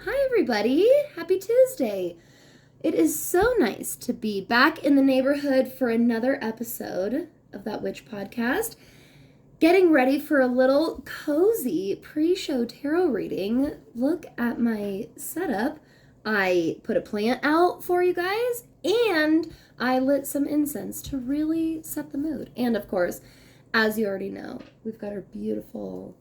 Hi, everybody. Happy Tuesday. It is so nice to be back in the neighborhood for another episode of That Witch podcast. Getting ready for a little cozy pre-show tarot reading. Look at my setup. I put a plant out for you guys, and I lit some incense to really set the mood. And of course, as you already know, we've got our beautiful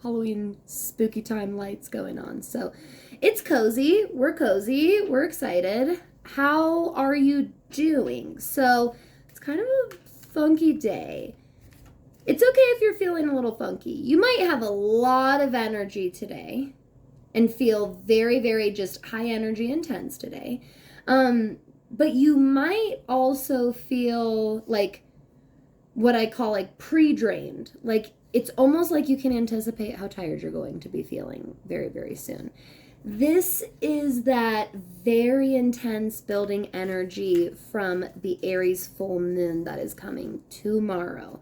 Halloween spooky time lights going on. So it's cozy. We're excited. How are you doing? So it's kind of a funky day. It's okay if you're feeling a little funky. You might have a lot of energy today and feel very, very just high energy intense today. But you might also feel like what I call like pre-drained. Like it's almost like you can anticipate how tired you're going to be feeling very, very soon. This is that very intense building energy from the Aries full moon that is coming tomorrow.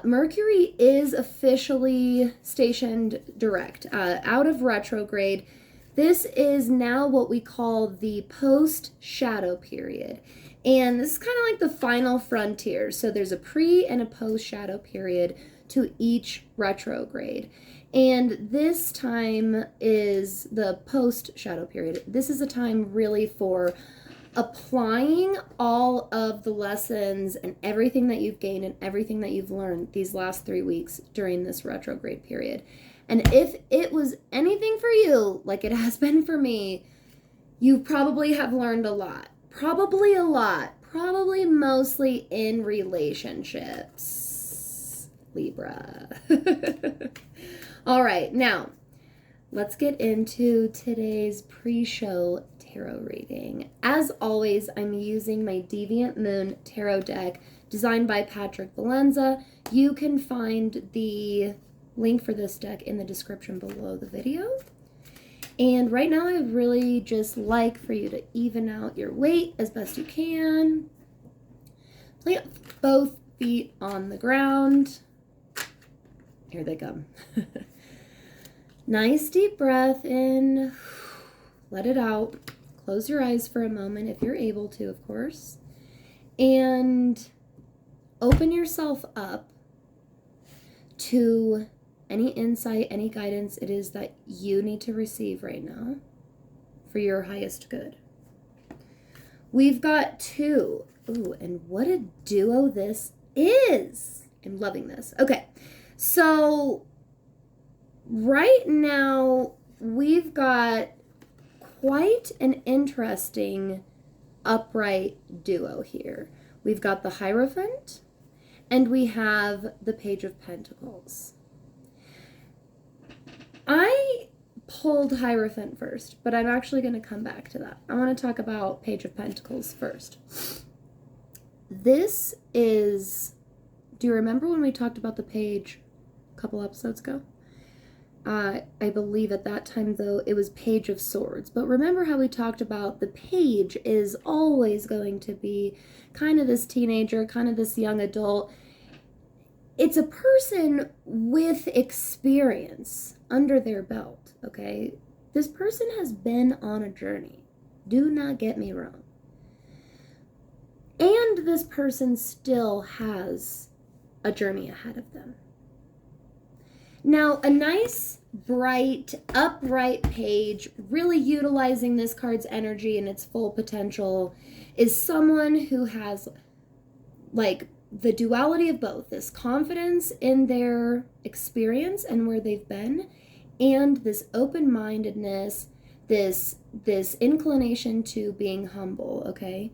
Mercury is officially stationed direct, out of retrograde. This is now what we call the post-shadow period. And this is kind of like the final frontier. So there's a pre and a post-shadow period to each retrograde. And this time is the post-shadow period. This is a time really for applying all of the lessons and everything that you've gained and everything that you've learned these last 3 weeks during this retrograde period. And if it was anything for you, like it has been for me, you probably have learned a lot. Probably mostly in relationships. Libra. All right, now let's get into today's pre-show tarot reading. As always, I'm using my Deviant Moon tarot deck designed by Patrick Valenza. You can find the link for this deck in the description below the video. And right now I would really just like for you to even out your weight as best you can. Plant both feet on the ground. Here they come. Nice deep breath in. Let it out. Close your eyes for a moment if you're able to, of course. And open yourself up to any insight, any guidance it is that you need to receive right now for your highest good. We've got two. Ooh, and what a duo this is. I'm loving this. Okay, so right now we've got quite an interesting upright duo here. We've got the Hierophant and we have the Page of Pentacles. I pulled Hierophant first, but I'm actually going to come back to that. I want to talk about Page of Pentacles first. This is, do you remember when we talked about the Page a couple episodes ago? I believe at that time, though, it was Page of Swords. But remember how we talked about the Page is always going to be kind of this teenager, kind of this young adult. It's a person with experience under their belt, okay? This person has been on a journey. Do not get me wrong. And this person still has a journey ahead of them. Now, a nice, bright, upright page, really utilizing this card's energy and its full potential, is someone who has, like, the duality of both, this confidence in their experience and where they've been, and this open-mindedness, this inclination to being humble, okay?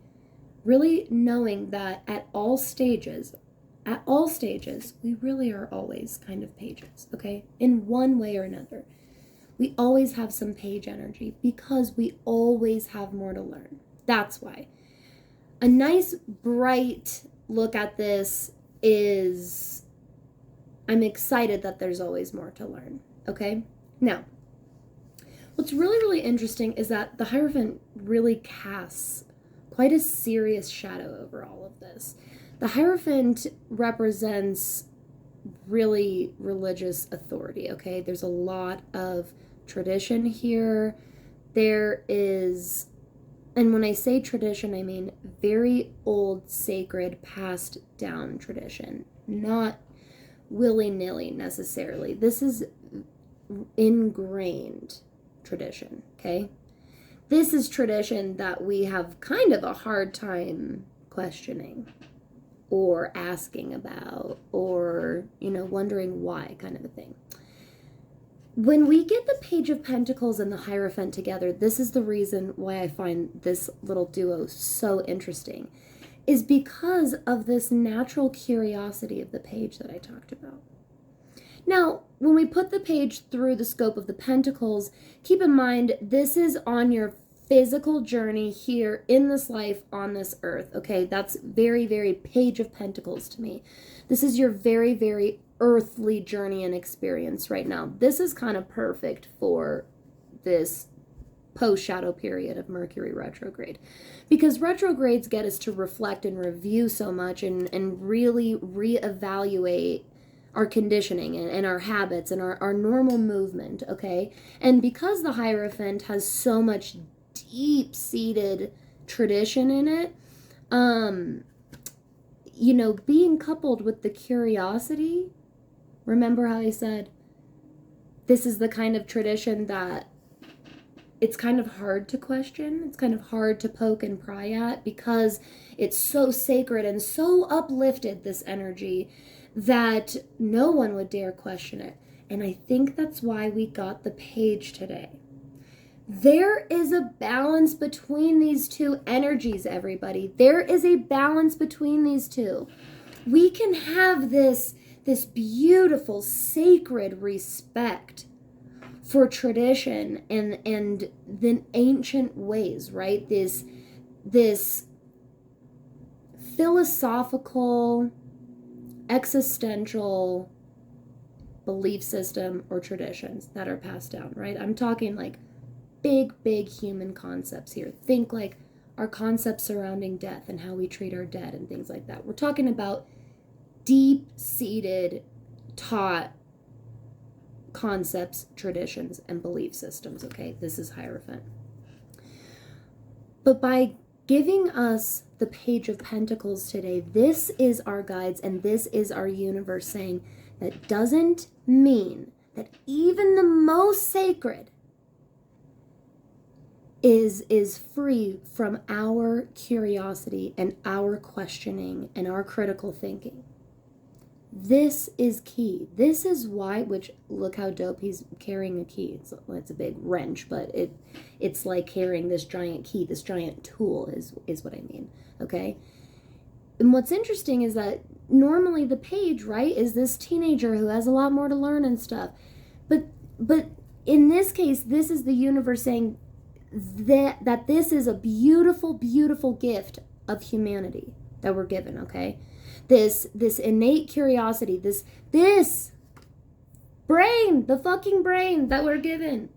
Really knowing that at all stages, we really are always kind of pages, okay? In one way or another. We always have some page energy because we always have more to learn. That's why. A nice, bright look at this is, I'm excited that there's always more to learn, okay? Now, what's really, really interesting is that the Hierophant really casts quite a serious shadow over all of this. The Hierophant represents really religious authority, okay? There's a lot of tradition here. There is, and when I say tradition, I mean very old, sacred, passed down tradition, not willy-nilly necessarily. This is ingrained tradition, okay? This is tradition that we have kind of a hard time questioning or asking about or, wondering why, kind of a thing. When we get the Page of Pentacles and the Hierophant together, this is the reason why I find this little duo so interesting, is because of this natural curiosity of the page that I talked about. Now, when we put the page through the scope of the Pentacles, keep in mind this is on your physical journey here in this life on this earth, okay? That's very, very Page of Pentacles to me. This is your very, very earthly journey and experience right now. This is kind of perfect for this post-shadow period of Mercury retrograde, because retrogrades get us to reflect and review so much and really reevaluate our conditioning and our habits and our normal movement, okay? And because the Hierophant has so much deep-seated tradition in it, being coupled with the curiosity, remember how I said this is the kind of tradition that it's kind of hard to question. It's kind of hard to poke and pry at because it's so sacred and so uplifted, this energy, that no one would dare question it. And I think that's why we got the page today. There is a balance between these two energies, everybody. There is a balance between these two. We can have this beautiful, sacred respect for tradition and the ancient ways, right? This philosophical, existential belief system or traditions that are passed down, right? I'm talking like big human concepts here. Think like our concepts surrounding death and how we treat our dead and things like that. We're talking about deep-seated, taught concepts, traditions, and belief systems, okay? This is Hierophant. But by giving us the Page of Pentacles today, this is our guides and this is our universe saying that doesn't mean that even the most sacred is free from our curiosity and our questioning and our critical thinking. This is key. This is why, which look how dope he's carrying a key. It's a big wrench, but it's like carrying this giant key, this giant tool is what I mean, okay? And what's interesting is that normally the page, right, is this teenager who has a lot more to learn and stuff. But in this case, this is the universe saying that this is a beautiful, beautiful gift of humanity that we're given, okay? This innate curiosity, this brain, the fucking brain that we're given,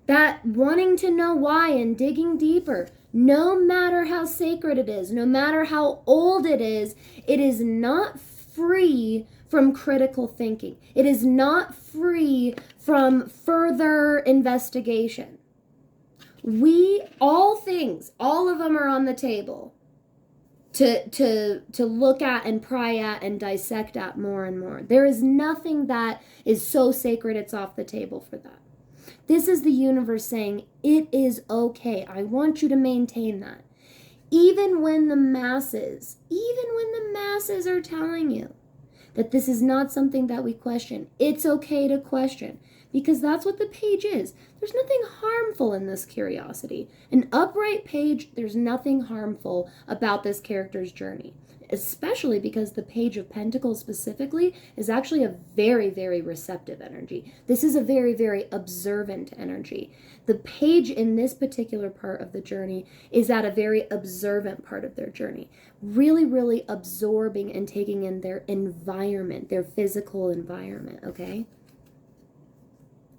that wanting to know why and digging deeper, no matter how sacred it is, no matter how old it is not free from critical thinking. It is not free from further investigation. All of them are on the table to look at and pry at and dissect at more and more. There is nothing that is so sacred it's off the table for that. This is the universe saying, it is okay. I want you to maintain that. Even when the masses are telling you that this is not something that we question, it's okay to question. Because that's what the page is. There's nothing harmful in this curiosity. An upright page, there's nothing harmful about this character's journey. Especially because the Page of Pentacles specifically is actually a very, very receptive energy. This is a very, very observant energy. The page in this particular part of the journey is at a very observant part of their journey. Really, really absorbing and taking in their environment, their physical environment, okay?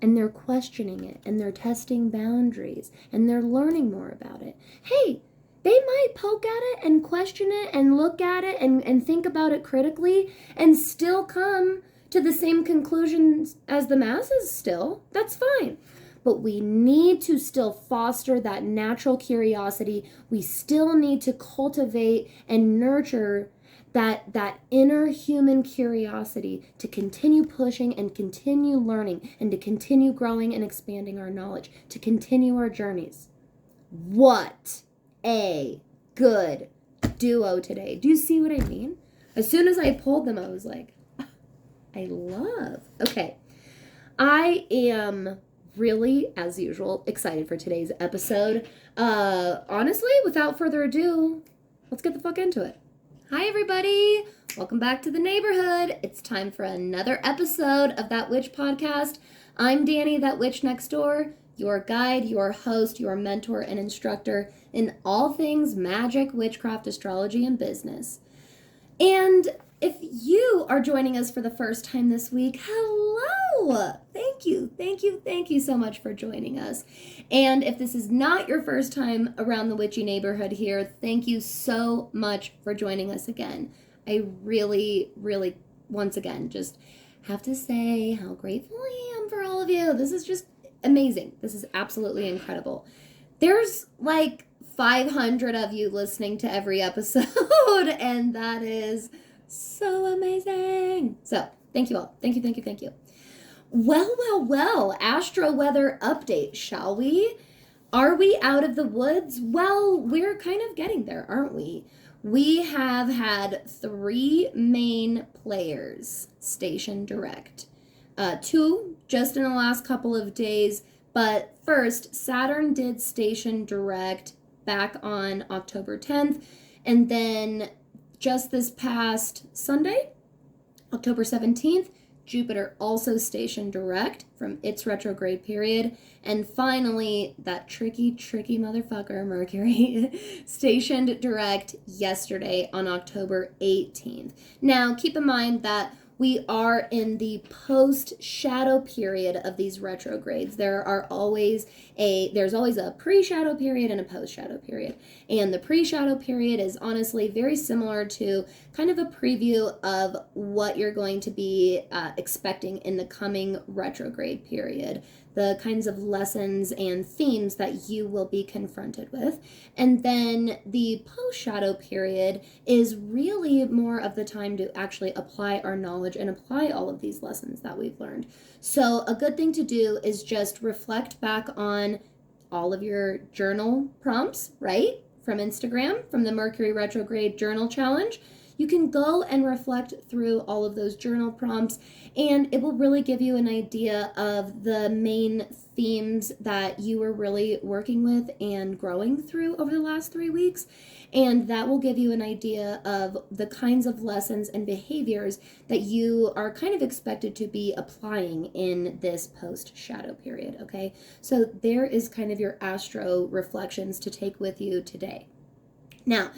And they're questioning it, and they're testing boundaries, and they're learning more about it. Hey, they might poke at it and question it and look at it and think about it critically and still come to the same conclusions as the masses still. That's fine. but we need to still foster that natural curiosity. We still need to cultivate and nurture that inner human curiosity to continue pushing and continue learning and to continue growing and expanding our knowledge, to continue our journeys. What a good duo today. Do you see what I mean? As soon as I pulled them, I was like, I love. Okay. I am really, as usual, excited for today's episode. Honestly, without further ado, let's get the fuck into it. Hi, everybody. Welcome back to the neighborhood. It's time for another episode of That Witch Podcast. I'm Danny, That Witch Next Door, your guide, your host, your mentor, and instructor in all things magic, witchcraft, astrology, and business. And if you are joining us for the first time this week, hello! Thank you so much for joining us. And if this is not your first time around the witchy neighborhood here, thank you so much for joining us again. I really, once again, just have to say how grateful I am for all of you. This is just amazing. This is absolutely incredible. There's like 500 of you listening to every episode, and that is so amazing. So thank you all. Thank you. Well, astro weather update, shall we? Are we out of the woods? Well, we're kind of getting there, aren't we? We have had 3 main players station direct. 2 just in the last couple of days, but first, Saturn did station direct back on October 10th, and then just this past Sunday, October 17th, Jupiter also stationed direct from its retrograde period. And finally, that tricky motherfucker, Mercury, stationed direct yesterday on October 18th. Now, keep in mind that we are in the post-shadow period of these retrogrades. There's always a pre-shadow period and a post-shadow period. And the pre-shadow period is honestly very similar to kind of a preview of what you're going to be expecting in the coming retrograde period, the kinds of lessons and themes that you will be confronted with. And then the post-shadow period is really more of the time to actually apply our knowledge and apply all of these lessons that we've learned. So a good thing to do is just reflect back on all of your journal prompts, right? From Instagram, from the Mercury Retrograde Journal Challenge. You can go and reflect through all of those journal prompts, and it will really give you an idea of the main themes that you were really working with and growing through over the last 3 weeks. And that will give you an idea of the kinds of lessons and behaviors that you are kind of expected to be applying in this post-shadow period, okay? So there is kind of your astro reflections to take with you today. Now,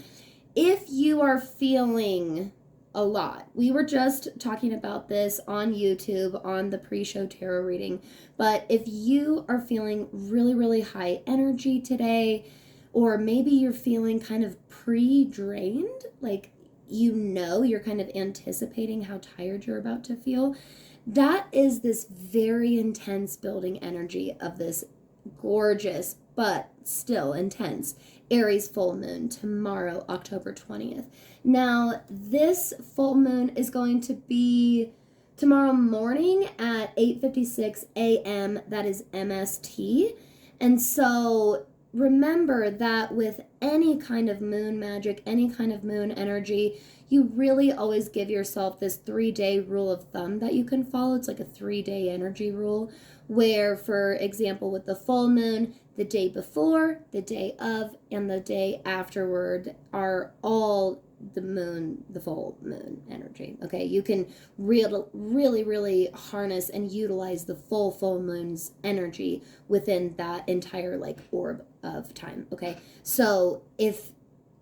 if you are feeling a lot, we were just talking about this on YouTube on the pre-show tarot reading, but if you are feeling really high energy today, or maybe you're feeling kind of pre-drained, like you're kind of anticipating how tired you're about to feel, that is this very intense building energy of this gorgeous but still intense Aries full moon tomorrow, October 20th. Now, this full moon is going to be tomorrow morning at 8:56 a.m. That is MST. And so remember that with any kind of moon magic, any kind of moon energy, you really always give yourself this 3-day rule of thumb that you can follow. It's like a 3-day energy rule where, for example, with the full moon, the day before, the day of, and the day afterward are all the full moon energy. Okay, you can really harness and utilize the full moon's energy within that entire orb of time. Okay, so if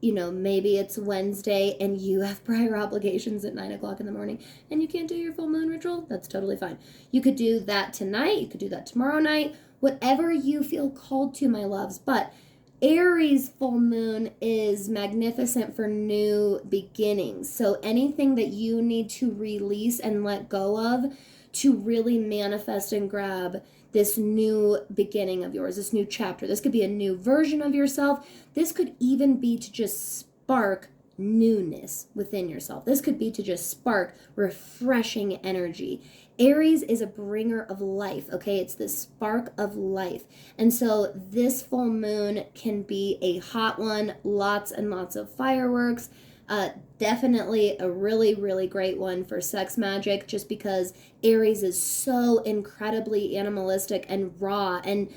maybe it's Wednesday and you have prior obligations at 9 o'clock in the morning and you can't do your full moon ritual, that's totally fine. You could do that tonight, you could do that tomorrow night, whatever you feel called to, my loves. But Aries full moon is magnificent for new beginnings. So anything that you need to release and let go of to really manifest and grab this new beginning of yours, this new chapter. This could be a new version of yourself. This could even be to just spark newness within yourself. This could be to just spark refreshing energy. Aries is a bringer of life, okay? It's the spark of life. And so this full moon can be a hot one, lots and lots of fireworks. Definitely a really, really great one for sex magic, just because Aries is so incredibly animalistic and raw and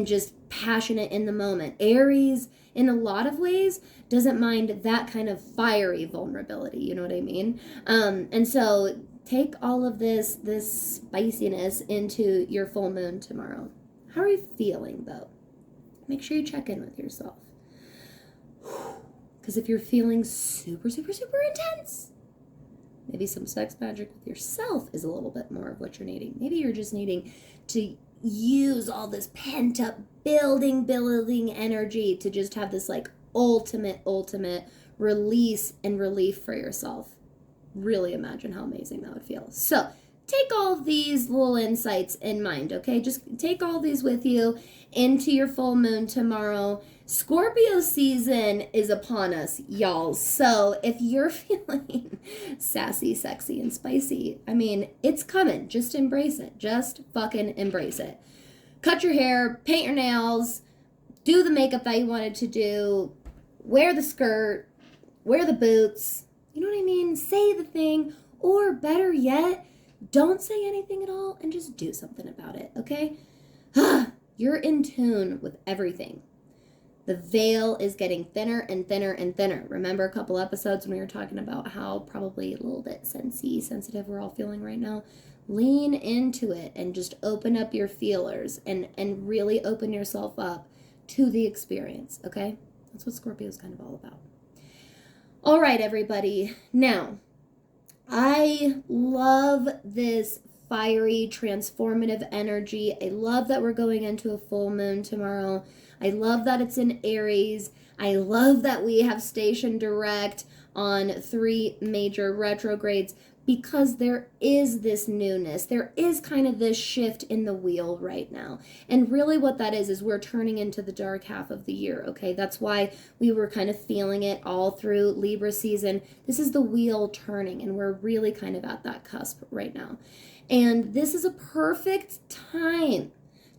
just passionate in the moment. Aries, in a lot of ways, doesn't mind that kind of fiery vulnerability, you know what I mean? And so take all of this spiciness into your full moon tomorrow. How are you feeling, though? Make sure you check in with yourself. Because if you're feeling super, super, super intense, maybe some sex magic with yourself is a little bit more of what you're needing. Maybe you're just needing to use all this pent-up building energy to just have this like ultimate release and relief for yourself. Really imagine how amazing that would feel. So take all of these little insights in mind, okay? Just take all these with you into your full moon tomorrow. Scorpio season is upon us, y'all. So if you're feeling sassy, sexy, and spicy, I mean, it's coming. Just embrace it. Just fucking embrace it. Cut your hair, paint your nails, do the makeup that you wanted to do, wear the skirt, wear the boots, you know what I mean? Say the thing, or better yet, don't say anything at all and just do something about it, okay? You're in tune with everything. The veil is getting thinner and thinner and thinner. Remember a couple episodes when we were talking about how probably a little bit sensitive we're all feeling right now? Lean into it and just open up your feelers and really open yourself up to the experience, okay? That's what Scorpio is kind of all about. All right, everybody. Now, I love this fiery, transformative energy. I love that we're going into a full moon tomorrow. I love that it's in Aries. I love that we have station direct on 3 major retrogrades, because there is this newness. There is kind of this shift in the wheel right now. And really what that is we're turning into the dark half of the year, okay? That's why we were kind of feeling it all through Libra season. This is the wheel turning, and we're really kind of at that cusp right now. And this is a perfect time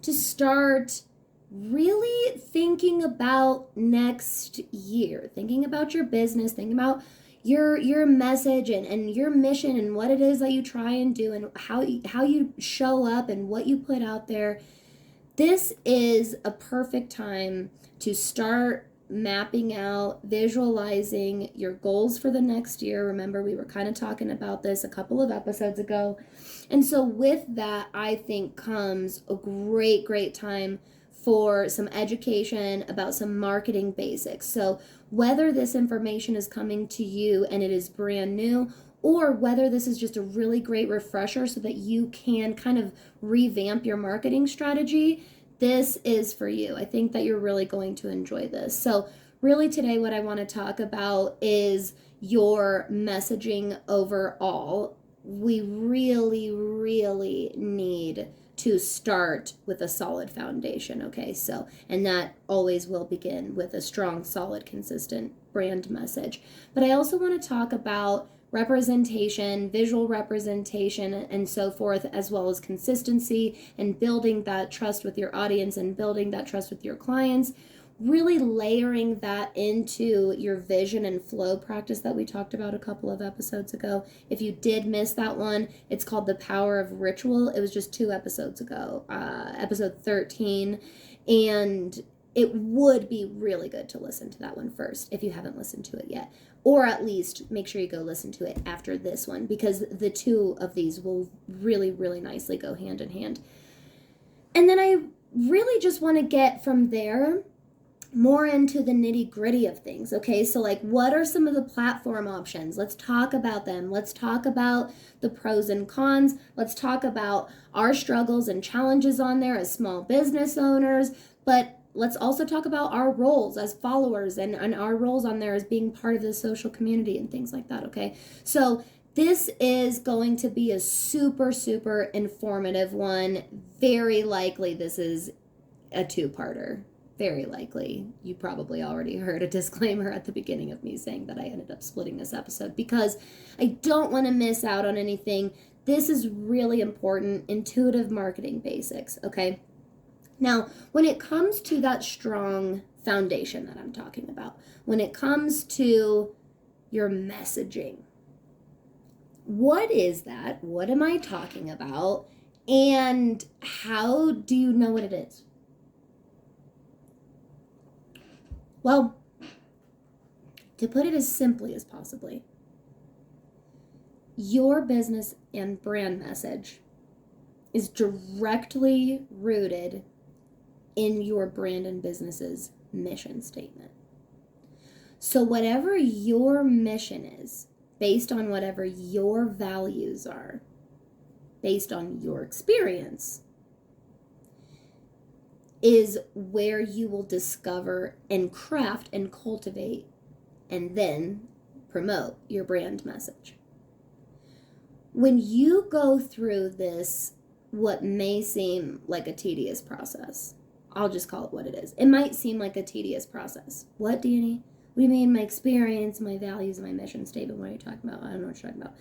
to start really thinking about next year, thinking about your business, thinking about your message and your mission and what it is that you try and do and how you show up and what you put out there. This is a perfect time to start mapping out, visualizing your goals for the next year. Remember, we were kind of talking about this a couple of episodes ago. And so with that, I think comes a great time for some education about some marketing basics. So whether this information is coming to you and it is brand new, or whether this is just a really great refresher so that you can kind of revamp your marketing strategy, this is for you. I think that you're really going to enjoy this. So really today what I want to talk about is your messaging overall. We really need to start with a solid foundation, okay? So, and that always will begin with a strong, solid, consistent brand message. But I also want to talk about representation, visual representation, and so forth, as well as consistency and building that trust with your audience and building that trust with your clients. Really layering that into your vision and flow practice that we talked about a couple of episodes ago. If you did miss that one, it's called The Power of Ritual. It was just 2 episodes ago, episode 13. And it would be really good to listen to that one first if you haven't listened to it yet. Or at least make sure you go listen to it after this one, because the 2 of these will really nicely go hand in hand. And then I really just want to get from there more into the nitty gritty of things, okay? So like, what are some of the platform options? Let's talk about them. Let's talk about the pros and cons. Let's talk about our struggles and challenges on there as small business owners, but let's also talk about our roles as followers and our roles on there as being part of the social community and things like that, okay? So This is going to be a super, super informative one. Very likely this is a two-parter. Very likely. You probably already heard a disclaimer at the beginning of me saying that I ended up splitting this episode because I don't want to miss out on anything. This is really important. Intuitive marketing basics, okay? Now, when it comes to that strong foundation that I'm talking about, when it comes to your messaging, what is that? What am I talking about? And how do you know what it is? Well, to put it as simply as possibly, your business and brand message is directly rooted in your brand and business's mission statement. So whatever your mission is, based on whatever your values are, based on your experience, is where you will discover and craft and cultivate and then promote your brand message. When you go through this, what may seem like a tedious process, I'll just call it what it is. It might seem like a tedious process. What, Danny? What do you mean my experience, my values, my mission statement? What are you talking about? I don't know what you're talking about.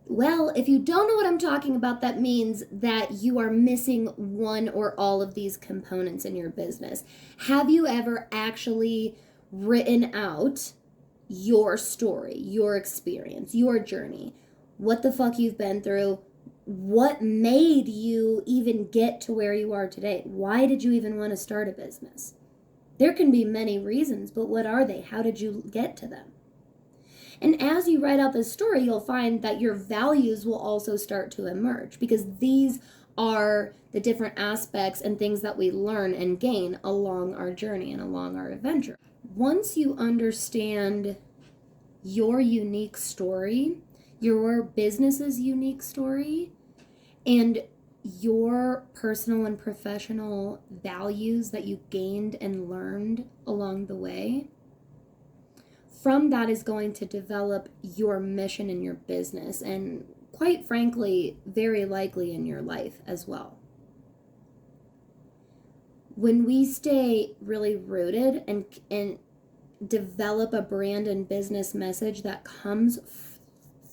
Well, if you don't know what I'm talking about, that means that you are missing one or all of these components in your business. Have you ever actually written out your story, your experience, your journey, what the fuck you've been through, what made you even get to where you are today? Why did you even want to start a business? There can be many reasons, but what are they? How did you get to them? And as you write out this story, you'll find that your values will also start to emerge, because these are the different aspects and things that we learn and gain along our journey and along our adventure. Once you understand your unique story, your business's unique story, and your personal and professional values that you gained and learned along the way, from that is going to develop your mission in your business, and quite frankly, very likely in your life as well. When we stay really rooted and develop a brand and business message that comes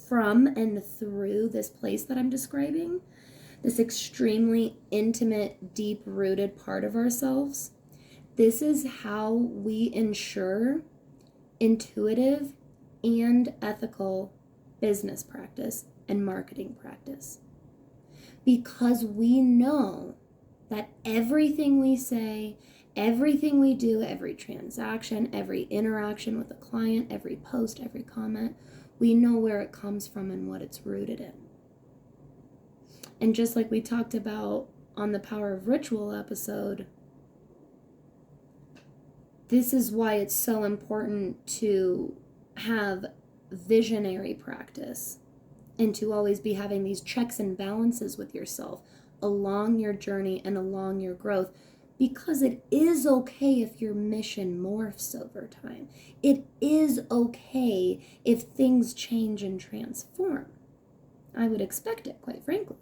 from and through this place that I'm describing, this extremely intimate, deep-rooted part of ourselves, this is how we ensure intuitive and ethical business practice and marketing practice. Because we know that everything we say, everything we do, every transaction, every interaction with a client, every post, every comment, we know where it comes from and what it's rooted in. And just like we talked about on the Power of Ritual episode, this is why it's so important to have visionary practice and to always be having these checks and balances with yourself along your journey and along your growth, because it is okay if your mission morphs over time. It is okay if things change and transform. I would expect it, quite frankly.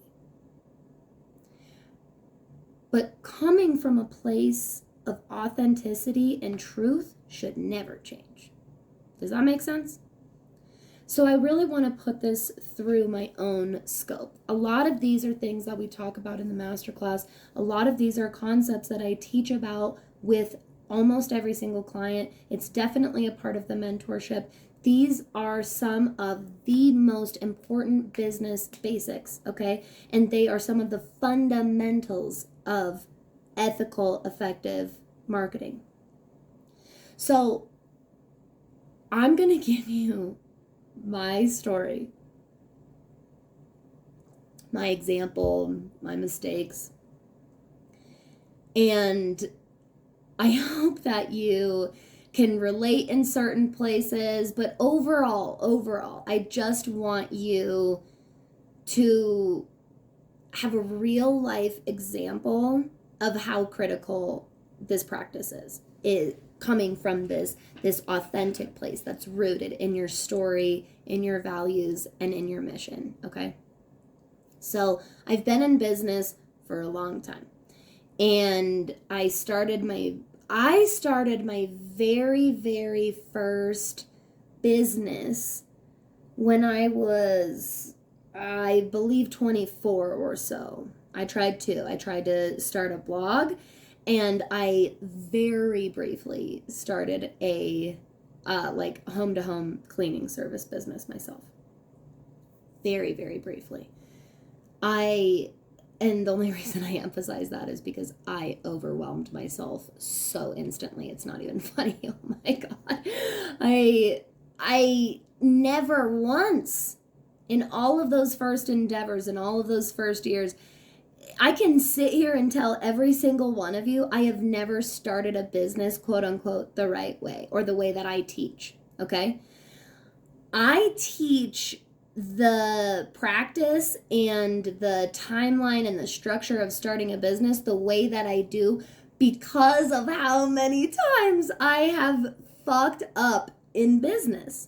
But coming from a place of authenticity and truth should never change. Does that make sense? So I really want to put this through my own scope. A lot of these are things that we talk about in the masterclass. A lot of these are concepts that I teach about with almost every single client. It's definitely a part of the mentorship. These are some of the most important business basics, okay? And they are some of the fundamentals of ethical, effective marketing. So I'm going to give you my story, my example, my mistakes. And I hope that you can relate in certain places, but overall, I just want you to have a real life example of how critical this practice is. is coming from this authentic place that's rooted in your story, in your values, and in your mission, okay? So I've been in business for a long time. And I started my very, very first business when I was, I believe, 24 or so. I tried to start a blog, and I very briefly started a like home-to-home cleaning service business myself. Very, very briefly. And the only reason I emphasize that is because I overwhelmed myself so instantly. It's not even funny. Oh my God. I never once in all of those first endeavors and all of those first years, I can sit here and tell every single one of you, I have never started a business, quote unquote, the right way or the way that I teach. Okay. I teach the practice and the timeline and the structure of starting a business the way that I do because of how many times I have fucked up in business.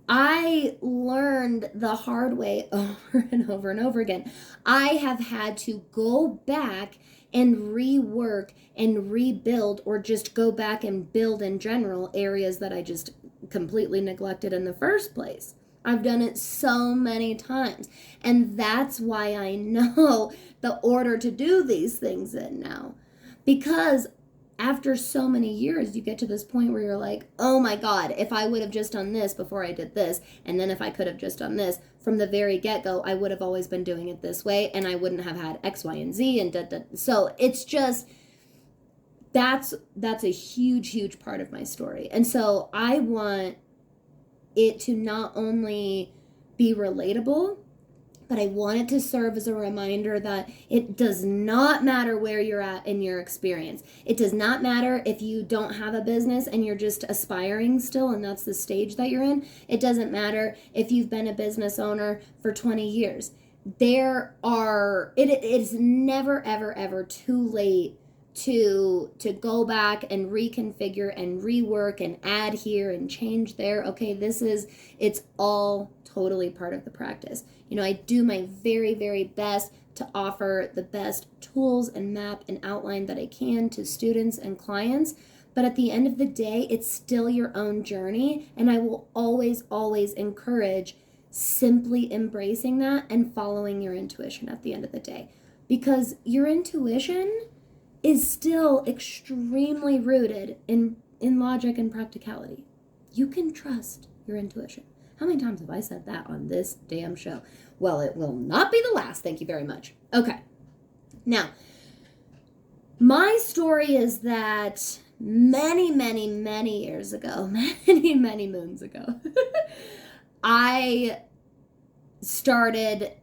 I learned the hard way over and over and over again. I have had to go back and rework and rebuild, or just go back and build in general areas that I just completely neglected in the first place. I've done it so many times. And that's why I know the order to do these things in now. Because after so many years, you get to this point where you're like, oh my God, if I would have just done this before I did this, and then if I could have just done this from the very get-go, I would have always been doing it this way, and I wouldn't have had X, Y, and Z, and da. So it's just, that's a huge, huge part of my story. And so I want it to not only be relatable, but I want it to serve as a reminder that it does not matter where you're at in your experience. It does not matter if you don't have a business and you're just aspiring still, and that's the stage that you're in. It doesn't matter if you've been a business owner for 20 years. It is never, ever, ever too late to go back and reconfigure and rework and add here and change there. Okay, it's all totally part of the practice. You know, I do my very, very best to offer the best tools and map and outline that I can to students and clients. But at the end of the day, it's still your own journey. And I will always, always encourage simply embracing that and following your intuition at the end of the day. Because your intuition is still extremely rooted in logic and practicality. You can trust your intuition. How many times have I said that on this damn show? Well, it will not be the last. Thank you very much. Okay. Now, my story is that many, many, many years ago, many, many moons ago, I started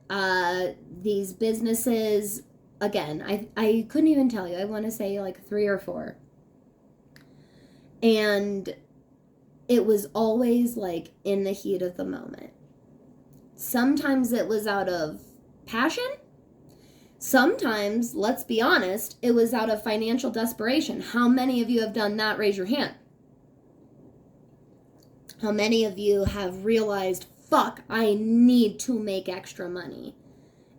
these businesses. Again, I couldn't even tell you. I want to say like 3 or 4. And it was always like in the heat of the moment. Sometimes it was out of passion. Sometimes, let's be honest, it was out of financial desperation. How many of you have done that? Raise your hand. How many of you have realized, fuck, I need to make extra money?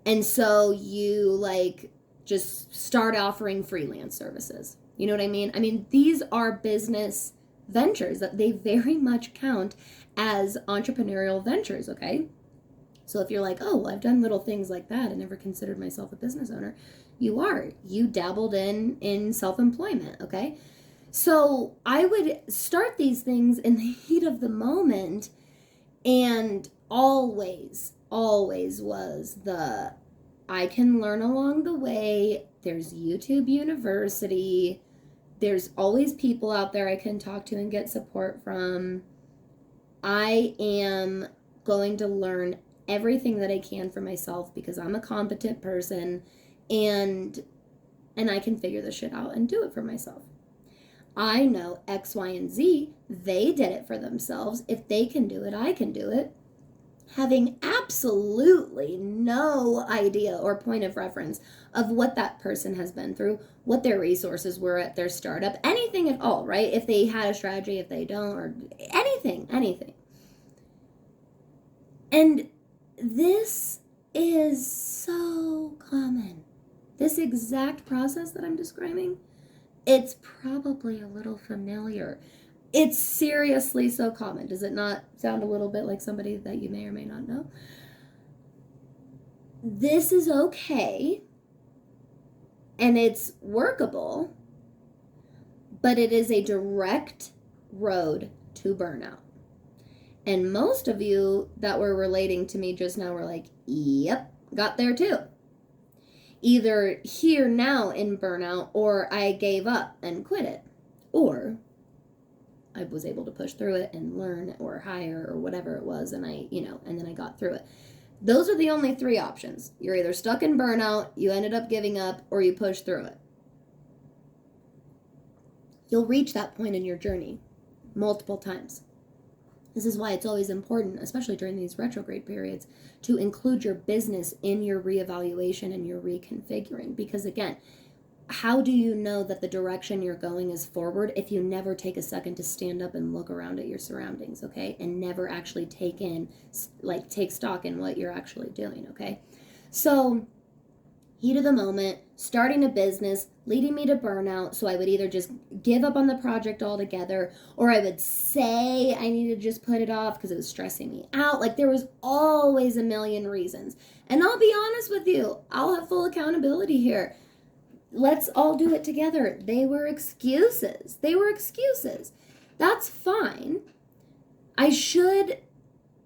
And so you like just start offering freelance services. You know what I mean? I mean, these are business ventures that they very much count as entrepreneurial ventures, okay? So if you're like, oh, well, I've done little things like that and never considered myself a business owner, you dabbled in self-employment, okay? So I would start these things in the heat of the moment, and always was I can learn along the way. There's YouTube University. There's always people out there I can talk to and get support from. I am going to learn everything that I can for myself because I'm a competent person, and I can figure this shit out and do it for myself. I know X, Y, and Z. They did it for themselves. If they can do it, I can do it. having absolutely no idea or point of reference of what that person has been through, what their resources were at their startup, anything at all, right? If they had a strategy, if they don't, or anything. And this is so common. This exact process that I'm describing, it's probably a little familiar. It's seriously so common. Does it not sound a little bit like somebody that you may or may not know? This is okay, and it's workable, but it is a direct road to burnout. And most of you that were relating to me just now were like, yep, got there too. Either here now in burnout, or I gave up and quit it, or I was able to push through it and learn or hire or whatever it was, and and then I got through it. Those are the only three options. You're either stuck in burnout, you ended up giving up, or you push through it. You'll reach that point in your journey multiple times. This is why it's always important, especially during these retrograde periods, to include your business in your reevaluation and your reconfiguring. Because again, how do you know that the direction you're going is forward if you never take a second to stand up and look around at your surroundings, okay? And never actually take stock in what you're actually doing, okay? So, heat of the moment, starting a business, leading me to burnout, so I would either just give up on the project altogether, or I would say I needed to just put it off because it was stressing me out. Like, there was always a million reasons. And I'll be honest with you, I'll have full accountability here. Let's all do it together. They were excuses. That's fine. I should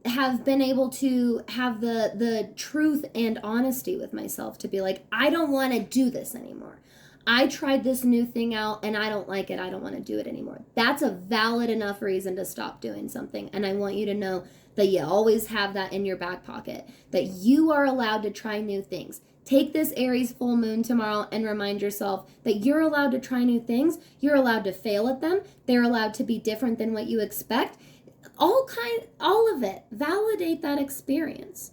have been able to have the truth and honesty with myself to be like, I don't want to do this anymore. I tried this new thing out and I don't like it. I don't want to do it anymore. That's a valid enough reason to stop doing something. And I want you to know that you always have that in your back pocket, that you are allowed to try new things. Take this Aries full moon tomorrow and remind yourself that you're allowed to try new things. You're allowed to fail at them. They're allowed to be different than what you expect. All of it. Validate that experience.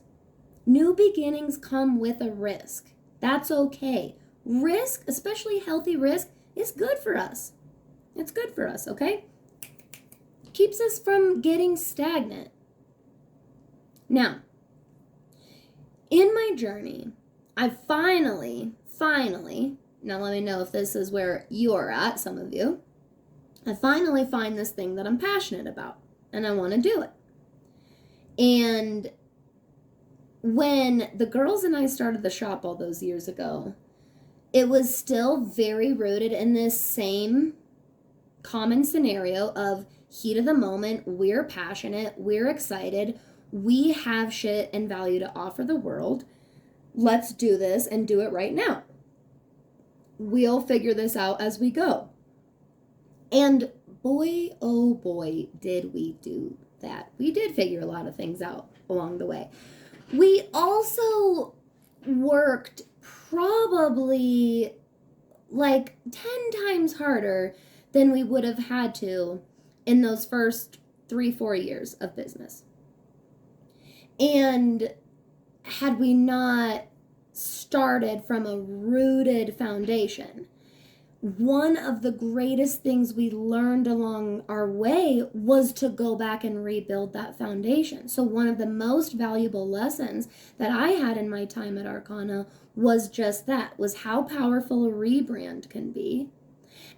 New beginnings come with a risk. That's okay. Risk, especially healthy risk, is good for us. It's good for us, okay? Keeps us from getting stagnant. Now, in my journey, I finally, now let me know if this is where you're at, some of you. I finally find this thing that I'm passionate about, and I want to do it. And when the girls and I started the shop all those years ago, it was still very rooted in this same common scenario of heat of the moment. We're passionate, we're excited, we have shit and value to offer the world. Let's do this and do it right now. We'll figure this out as we go. And boy, oh boy, did we do that. We did figure a lot of things out along the way. We also worked probably like 10 times harder than we would have had to in those first 3-4 years of business. And had we not started from a rooted foundation, one of the greatest things we learned along our way was to go back and rebuild that foundation. So one of the most valuable lessons that I had in my time at Arcana was just that, was how powerful a rebrand can be.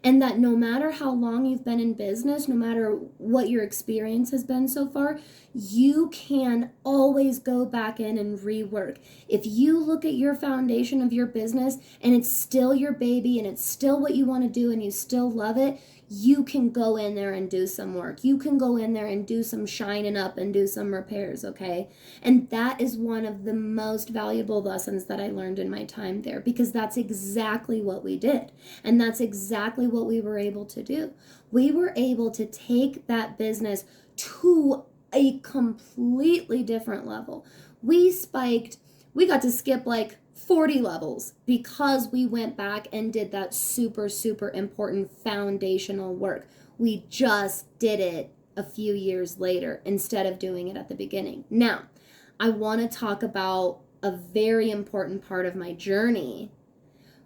And that no matter how long you've been in business, no matter what your experience has been so far, you can always go back in and rework. If you look at your foundation of your business and it's still your baby and it's still what you want to do and you still love it, you can go in there and do some work. You can go in there and do some shining up and do some repairs, okay? And that is one of the most valuable lessons that I learned in my time there, because that's exactly what we did. And that's exactly what we were able to do. We were able to take that business to a completely different level. We got to skip like 40 levels because we went back and did that super, super important foundational work. We just did it a few years later instead of doing it at the beginning. Now, I want to talk about a very important part of my journey,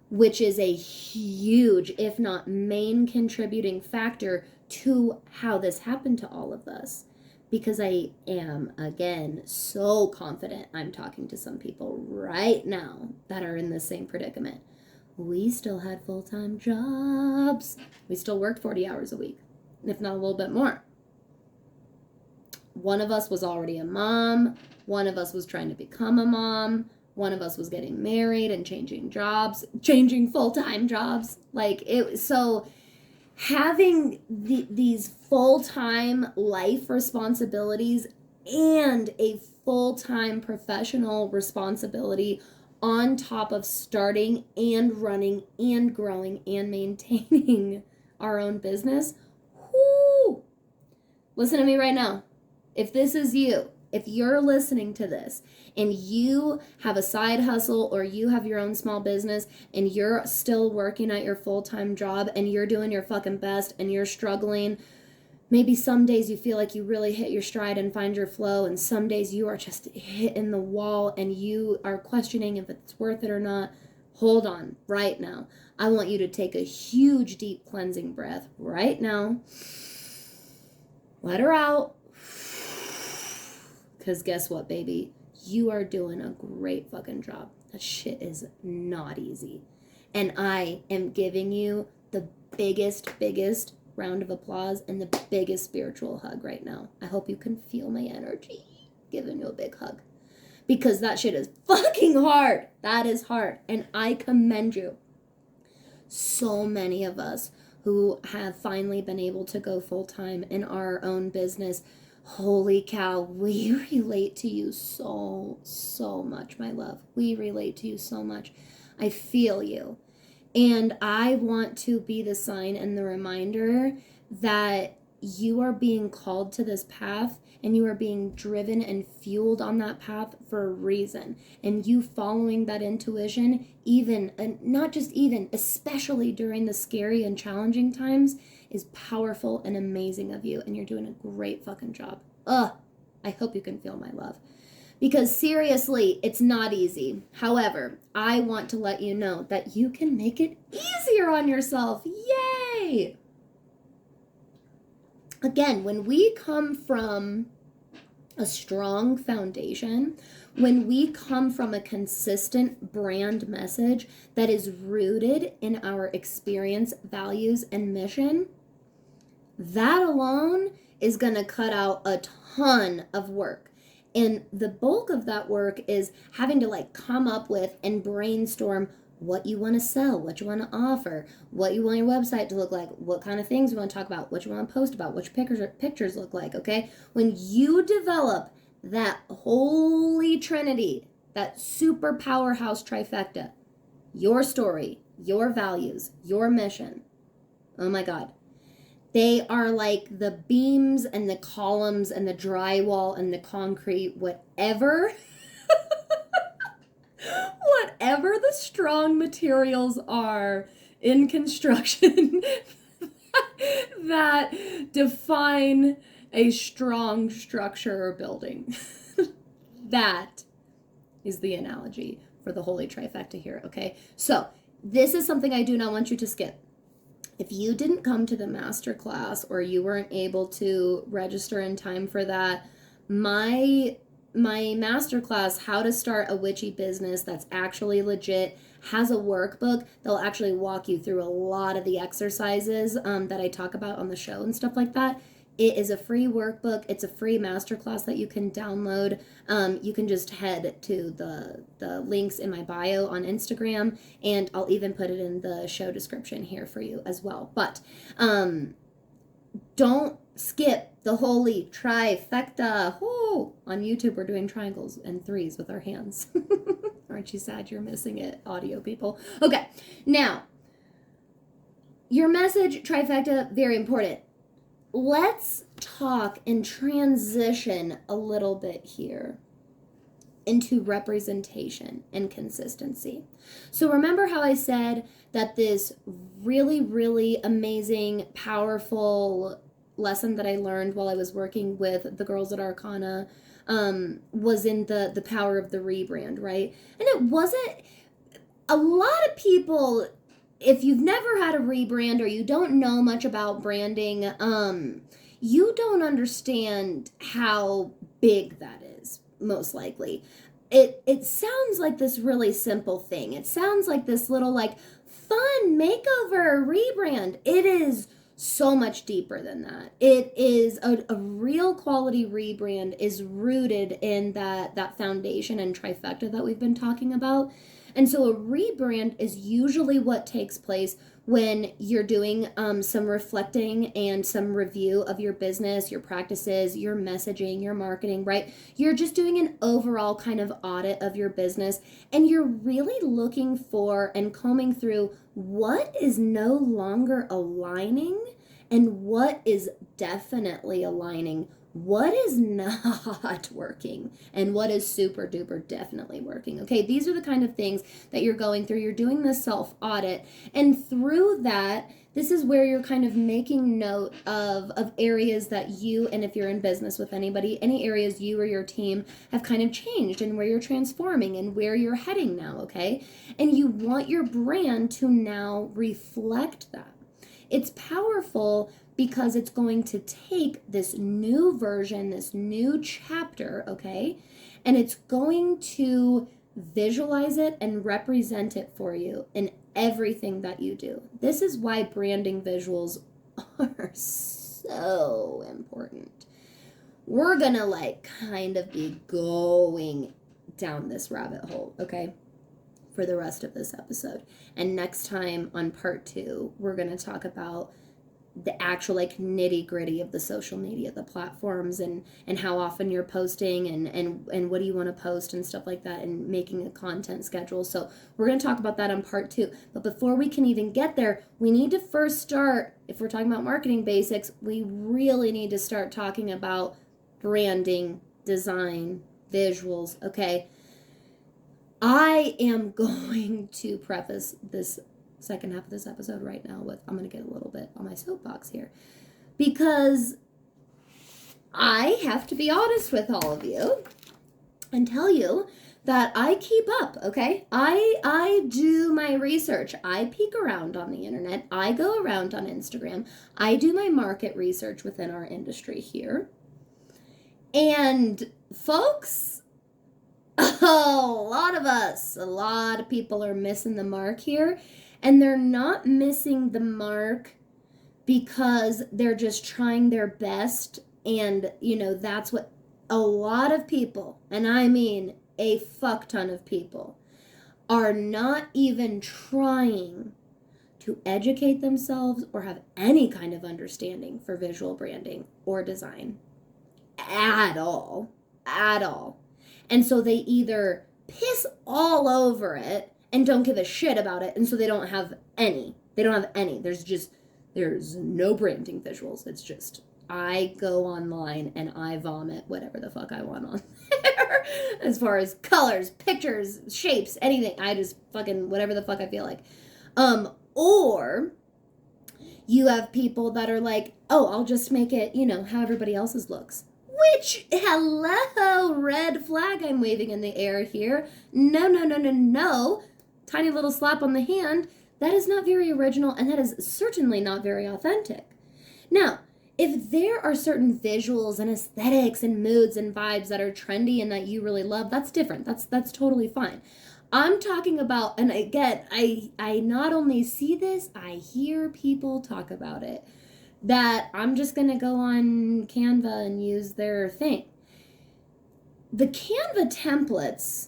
which is a huge, if not main contributing factor to how this happened to all of us. Because I am, again, so confident I'm talking to some people right now that are in the same predicament. We still had full-time jobs. We still worked 40 hours a week, if not a little bit more. One of us was already a mom. One of us was trying to become a mom. One of us was getting married and changing jobs, changing full-time jobs. So having these full-time life responsibilities and a full-time professional responsibility on top of starting and running and growing and maintaining our own business. Whoo! Listen to me right now. If this is you, if you're listening to this and you have a side hustle or you have your own small business and you're still working at your full-time job and you're doing your fucking best and you're struggling, maybe some days you feel like you really hit your stride and find your flow, and some days you are just hitting the wall and you are questioning if it's worth it or not. Hold on right now. I want you to take a huge deep cleansing breath right now. Let her out. Because guess what, baby? You are doing a great fucking job. That shit is not easy. And I am giving you the biggest round of applause and the biggest spiritual hug right now. I hope you can feel my energy. Giving you a big hug. Because that shit is fucking hard. That is hard. And I commend you. So many of us who have finally been able to go full-time in our own business, holy cow, we relate to you so much, my love. We relate to you so much. I feel you. And I want to be the sign and the reminder that you are being called to this path and you are being driven and fueled on that path for a reason. And you following that intuition, especially during the scary and challenging times, is powerful and amazing of you. And you're doing a great fucking job. I hope you can feel my love. Because seriously, it's not easy. However, I want to let you know that you can make it easier on yourself. Yay! Again, when we come from a strong foundation, when we come from a consistent brand message that is rooted in our experience, values, and mission, that alone is going to cut out a ton of work. And the bulk of that work is having to come up with and brainstorm what you want to sell, what you want to offer, what you want your website to look like, what kind of things you want to talk about, what you want to post about, which pictures look like, okay? When you develop that holy trinity, that super powerhouse trifecta, your story, your values, your mission, oh my God. They are like the beams and the columns and the drywall and the concrete, whatever the strong materials are in construction that define a strong structure or building. That is the analogy for the holy trifecta here, okay? So this is something I do not want you to skip. If you didn't come to the masterclass or you weren't able to register in time for that, my masterclass, How to Start a Witchy Business That's Actually Legit, has a workbook that'll actually walk you through a lot of the exercises that I talk about on the show and stuff like that. It is a free workbook. It's a free masterclass that you can download. You can just head to the links in my bio on Instagram, and I'll even put it in the show description here for you as well. But don't skip the holy trifecta. Woo! On YouTube, we're doing triangles and threes with our hands. Aren't you sad you're missing it, audio people? Okay, now, your message trifecta, very important. Let's talk and transition a little bit here into representation and consistency. So remember how I said that this really amazing, powerful lesson that I learned while I was working with the girls at Arcana was in the power of the rebrand, right? And it wasn't, a lot of people, if you've never had a rebrand or you don't know much about branding, you don't understand how big that is, most likely. It sounds like this really simple thing. It sounds like this little like fun makeover rebrand. It is so much deeper than that. It is a real quality rebrand is rooted in that foundation and trifecta that we've been talking about. And so a rebrand is usually what takes place when you're doing some reflecting and some review of your business, your practices, your messaging, your marketing, right? You're just doing an overall kind of audit of your business, and you're really looking for and combing through what is no longer aligning and what is definitely aligning, what is not working, and what is super duper definitely working. Okay, these are the kind of things that you're going through. You're doing this self-audit, and through that, this is where you're kind of making note of areas that you, and if you're in business with anybody, any areas you or your team have kind of changed and where you're transforming and where you're heading now, okay? And you want your brand to now reflect that. It's powerful because it's going to take this new version, this new chapter, okay, and it's going to visualize it and represent it for you in everything that you do. This is why branding visuals are so important. We're gonna like kind of be going down this rabbit hole, okay, for the rest of this episode. And next time on part 2, we're gonna talk about the actual like nitty gritty of the social media, the platforms, and how often you're posting and what do you want to post and stuff like that, and making a content schedule. So we're going to talk about that on part 2. But before we can even get there, we need to first start, if we're talking about marketing basics, we really need to start talking about branding, design, visuals, okay? I am going to preface this second half of this episode right now with, I'm going to get a little bit on my soapbox here, because I have to be honest with all of you and tell you that I keep up, okay? I do my research. I peek around on the internet. I go around on Instagram. I do my market research within our industry here. And folks, a lot of people are missing the mark here. And they're not missing the mark because they're just trying their best. And, you know, that's what a lot of people, and I mean a fuck ton of people, are not even trying to educate themselves or have any kind of understanding for visual branding or design at all. And so they either piss all over it and don't give a shit about it, and so they don't have any. There's no branding visuals. It's just, I go online and I vomit whatever the fuck I want on there. As far as colors, pictures, shapes, anything. I just fucking, whatever the fuck I feel like. Or you have people that are like, oh, I'll just make it, you know, how everybody else's looks. Which, hello, red flag I'm waving in the air here. No. Tiny little slap on the hand. That is not very original, and that is certainly not very authentic. Now, if there are certain visuals and aesthetics and moods and vibes that are trendy and that you really love, that's different. That's totally fine. I'm talking about, and again, I not only see this, I hear people talk about it, that I'm just going to go on Canva and use their thing. The Canva templates,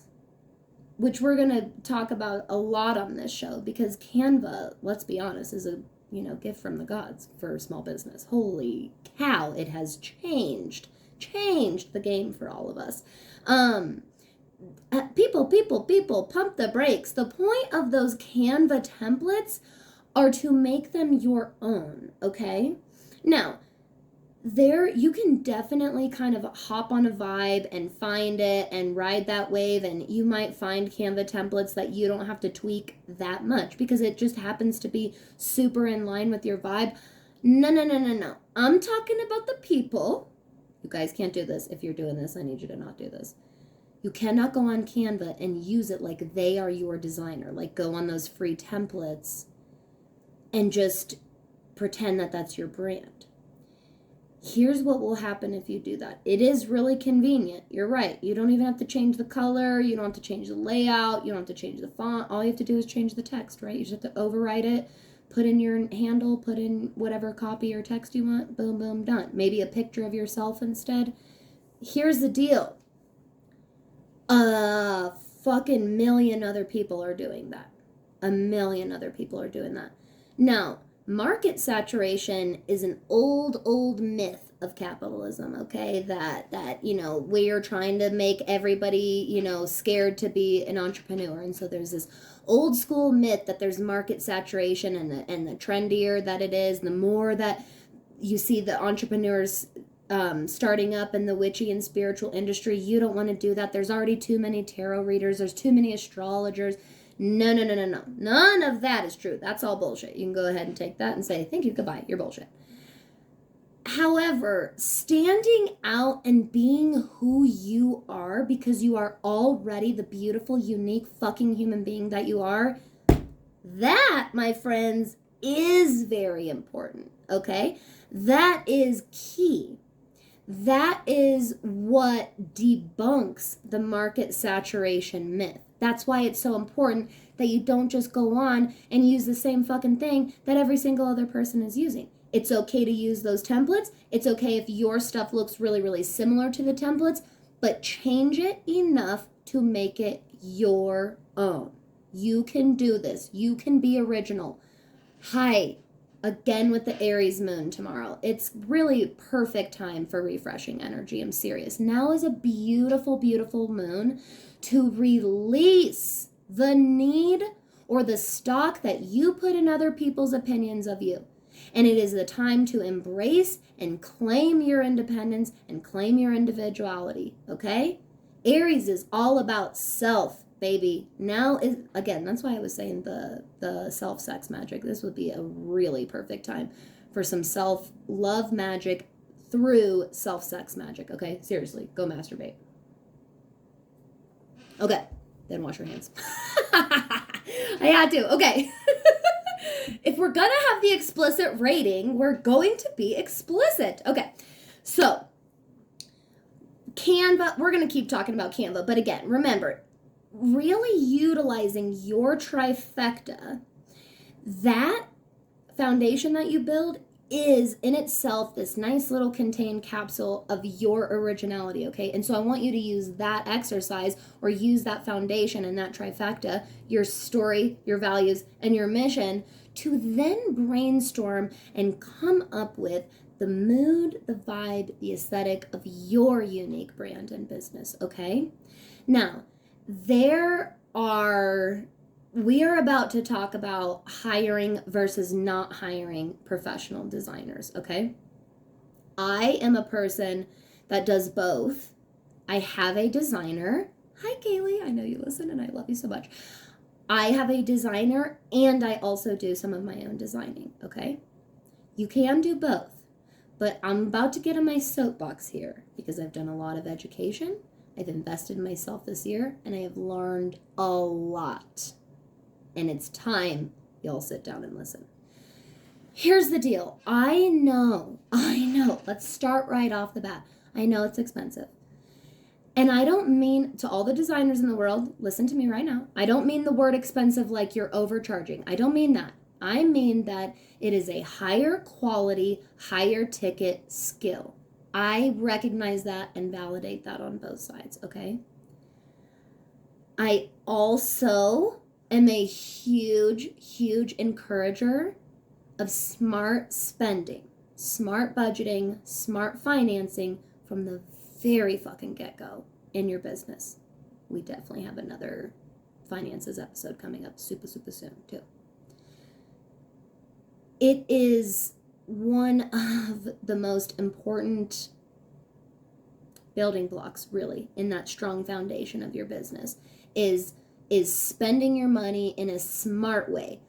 which we're going to talk about a lot on this show, because Canva, let's be honest, is a, you know, gift from the gods for small business. Holy cow, it has changed the game for all of us. People, pump the brakes. The point of those Canva templates are to make them your own, okay? Now, there, you can definitely kind of hop on a vibe and find it and ride that wave, and you might find Canva templates that you don't have to tweak that much because it just happens to be super in line with your vibe. No. I'm talking about the people You guys can't do this. If you're doing this, I need you to not do this. You cannot go on Canva and use it like they are your designer. Like go on those free templates and just pretend that that's your brand. Here's what will happen if you do that. It is really convenient. You're right. You don't even have to change the color. You don't have to change the layout. You don't have to change the font. All you have to do is change the text, right? You just have to overwrite it, put in your handle, put in whatever copy or text you want. Boom, boom, done. Maybe a picture of yourself instead. Here's the deal. Fucking million other people are doing that. A million other people are doing that. Now, market saturation is an old myth of capitalism, okay? That we're trying to make everybody, scared to be an entrepreneur. And so there's this old school myth that there's market saturation, and the trendier that it is, the more that you see the entrepreneurs starting up in the witchy and spiritual industry. You don't want to do that. There's already too many tarot readers. There's too many astrologers. No. None of that is true. That's all bullshit. You can go ahead and take that and say, thank you, goodbye. You're bullshit. However, standing out and being who you are because you are already the beautiful, unique fucking human being that you are, that, my friends, is very important, okay? That is key. That is what debunks the market saturation myth. That's why it's so important that you don't just go on and use the same fucking thing that every single other person is using. It's okay to use those templates. It's okay if your stuff looks really, really similar to the templates, but change it enough to make it your own. You can do this. You can be original. Hi, again with the Aries Moon tomorrow. It's really perfect time for refreshing energy. I'm serious. Now is a beautiful, beautiful moon to release the need or the stock that you put in other people's opinions of you. And it is the time to embrace and claim your independence and claim your individuality, okay? Aries is all about self, baby. Now is, again, that's why I was saying the self-sex magic. This would be a really perfect time for some self-love magic through self-sex magic, okay? Seriously, go masturbate. Okay, then wash your hands. I had to, okay. If we're gonna have the explicit rating, we're going to be explicit. Okay, so Canva, we're gonna keep talking about Canva, but again, remember, really utilizing your trifecta, that foundation that you build is in itself this nice little contained capsule of your originality, okay? And so I want you to use that exercise or use that foundation and that trifecta, your story, your values, and your mission, to then brainstorm and come up with the mood, the vibe, the aesthetic of your unique brand and business, okay? Now, we are about to talk about hiring versus not hiring professional designers, okay? I am a person that does both. I have a designer. Hi, Kaylee. I know you listen and I love you so much. I have a designer and I also do some of my own designing, okay? You can do both, but I'm about to get on my soapbox here because I've done a lot of education. I've invested in myself this year and I have learned a lot. And it's time y'all sit down and listen. Here's the deal. I know. Let's start right off the bat. I know it's expensive. And I don't mean, to all the designers in the world, listen to me right now. I don't mean the word expensive like you're overcharging. I don't mean that. I mean that it is a higher quality, higher ticket skill. I recognize that and validate that on both sides, okay? I also am a huge encourager of smart spending, smart budgeting, smart financing from the very fucking get-go in your business. We definitely have another finances episode coming up super soon too. It is one of the most important building blocks, really, in that strong foundation of your business is spending your money in a smart way.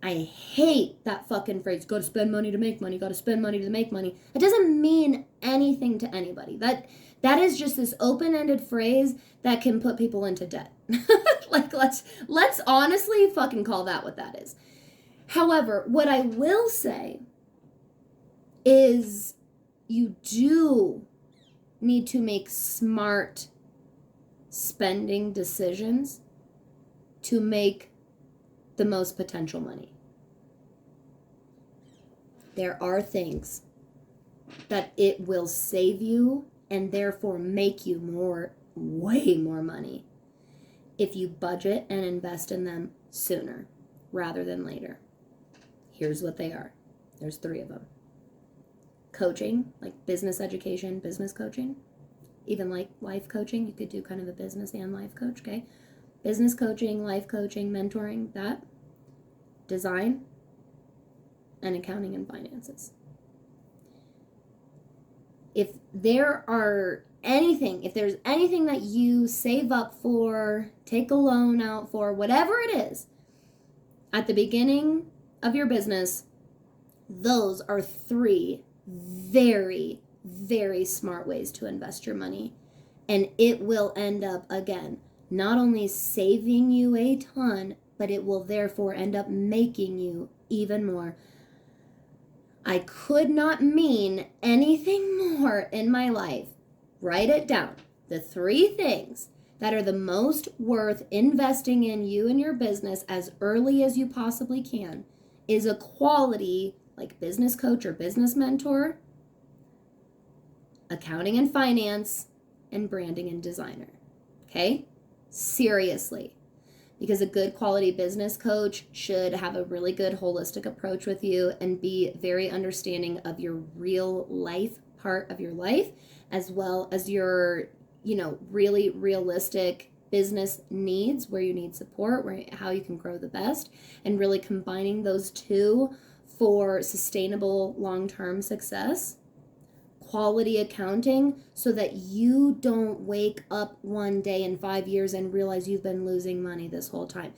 I hate that fucking phrase, gotta spend money to make money, gotta spend money to make money. It doesn't mean anything to anybody. That is just this open-ended phrase that can put people into debt. Like, let's honestly fucking call that what that is. However, what I will say is you do need to make smart spending decisions to make the most potential money. There are things that it will save you and therefore make you way more money if you budget and invest in them sooner rather than later. Here's what they are. There's 3 of them. Coaching, like business education, business coaching, even like life coaching. You could do kind of a business and life coach, okay? Business coaching, life coaching, mentoring, that. Design, and accounting and finances. If there's anything that you save up for, take a loan out for, whatever it is, at the beginning of your business, those are 3 very, very smart ways to invest your money. And it will end up, again, not only saving you a ton, but it will therefore end up making you even more. I could not mean anything more in my life. Write it down. The 3 things that are the most worth investing in you and your business as early as you possibly can is a quality like business coach or business mentor, accounting and finance, and branding and designer. Okay? Seriously. Because a good quality business coach should have a really good holistic approach with you and be very understanding of your real life part of your life, as well as your, really realistic business needs, where you need support, how you can grow the best, and really combining those 2 for sustainable long-term success. Quality accounting, so that you don't wake up one day in 5 years and realize you've been losing money this whole time.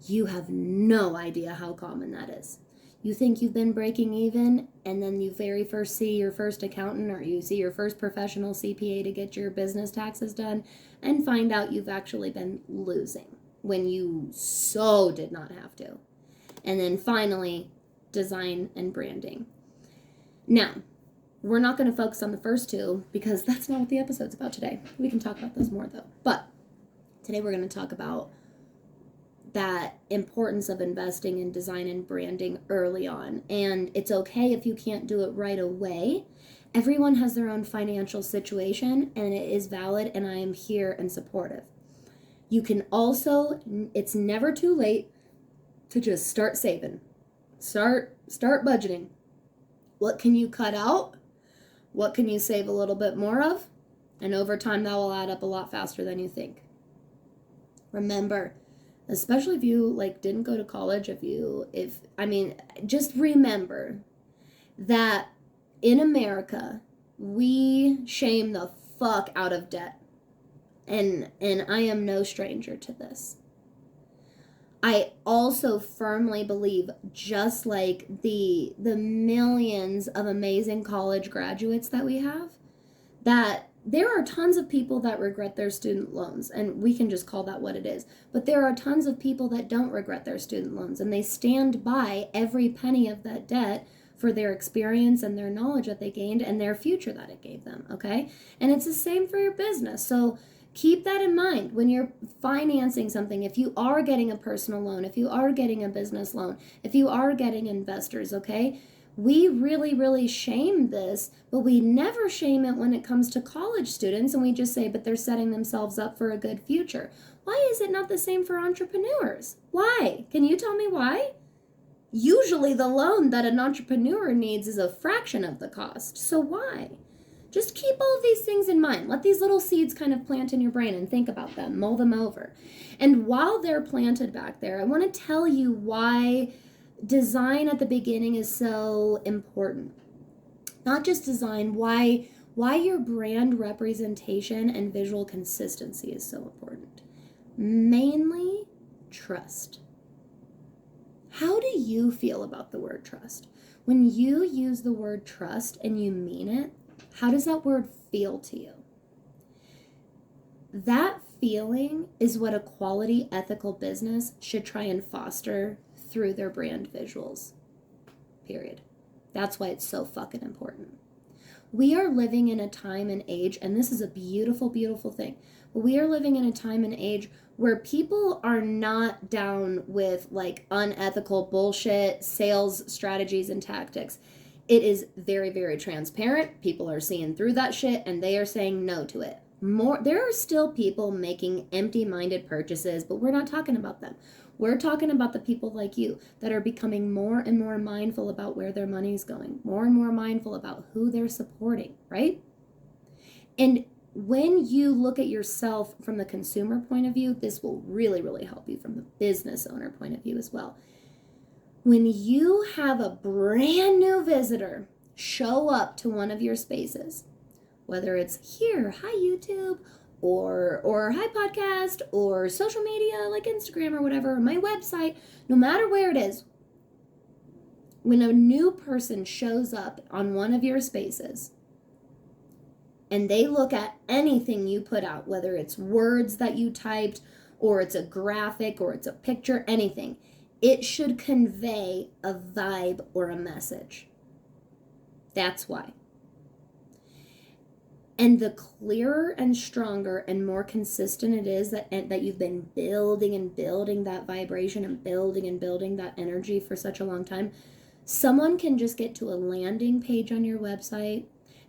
You have no idea how common that is. You think you've been breaking even, and then you very first see your first accountant or you see your first professional CPA to get your business taxes done and find out you've actually been losing when you so did not have to. And then finally, design and branding. Now, we're not going to focus on the first 2 because that's not what the episode's about today. We can talk about those more though. But today we're going to talk about that importance of investing in design and branding early on. And it's okay if you can't do it right away. Everyone has their own financial situation and it is valid, and I am here and supportive. You can also, it's never too late to just start saving. Start budgeting. What can you cut out? What can you save a little bit more of? And over time, that will add up a lot faster than you think. Remember, especially if you didn't go to college, just remember that in America, we shame the fuck out of debt. And I am no stranger to this. I also firmly believe, just like the millions of amazing college graduates that we have, that there are tons of people that regret their student loans, and we can just call that what it is. But there are tons of people that don't regret their student loans, and they stand by every penny of that debt for their experience and their knowledge that they gained and their future that it gave them, okay? And it's the same for your business. So keep that in mind when you're financing something. If you are getting a personal loan, if you are getting a business loan, if you are getting investors, okay? We really, really shame this, but we never shame it when it comes to college students, and we just say, but they're setting themselves up for a good future. Why is it not the same for entrepreneurs? Why? Can you tell me why? Usually the loan that an entrepreneur needs is a fraction of the cost. So why? Just keep all of these things in mind. Let these little seeds kind of plant in your brain and think about them, mull them over. And while they're planted back there, I want to tell you why design at the beginning is so important. Not just design, why your brand representation and visual consistency is so important. Mainly trust. How do you feel about the word trust? When you use the word trust and you mean it, how does that word feel to you? That feeling is what a quality, ethical business should try and foster through their brand visuals. Period. That's why it's so fucking important. We are living in a time and age, and this is a beautiful, beautiful thing. We are living in a time and age where people are not down with like unethical bullshit, sales strategies and tactics. It is very, very transparent. People are seeing through that shit and they are saying no to it. There are still people making empty-minded purchases, but we're not talking about them. We're talking about the people like you that are becoming more and more mindful about where their money's going, more and more mindful about who they're supporting, right? And when you look at yourself from the consumer point of view, this will really, really help you from the business owner point of view as well. When you have a brand new visitor show up to one of your spaces, whether it's here, hi YouTube, or hi podcast, or social media like Instagram or whatever, or my website, no matter where it is, when a new person shows up on one of your spaces and they look at anything you put out, whether it's words that you typed, or it's a graphic, or it's a picture, anything, it should convey a vibe or a message. That's why. And the clearer and stronger and more consistent it is that you've been building and building that vibration and building that energy for such a long time, someone can just get to a landing page on your website.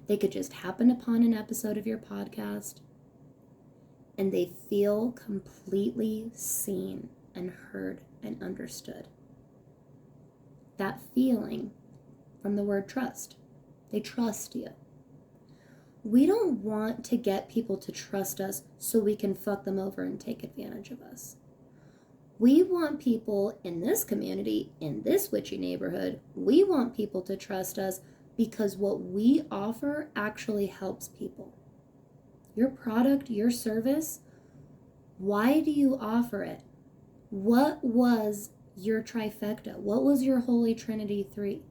They could just happen upon an episode of your podcast and they feel completely seen and heard and understood. That feeling from the word trust. They trust you. We don't want to get people to trust us so we can fuck them over and take advantage of us. We want people in this community, in this witchy neighborhood, we want people to trust us because what we offer actually helps people. Your product, your service, why do you offer it? What was your trifecta? What was your Holy Trinity 3?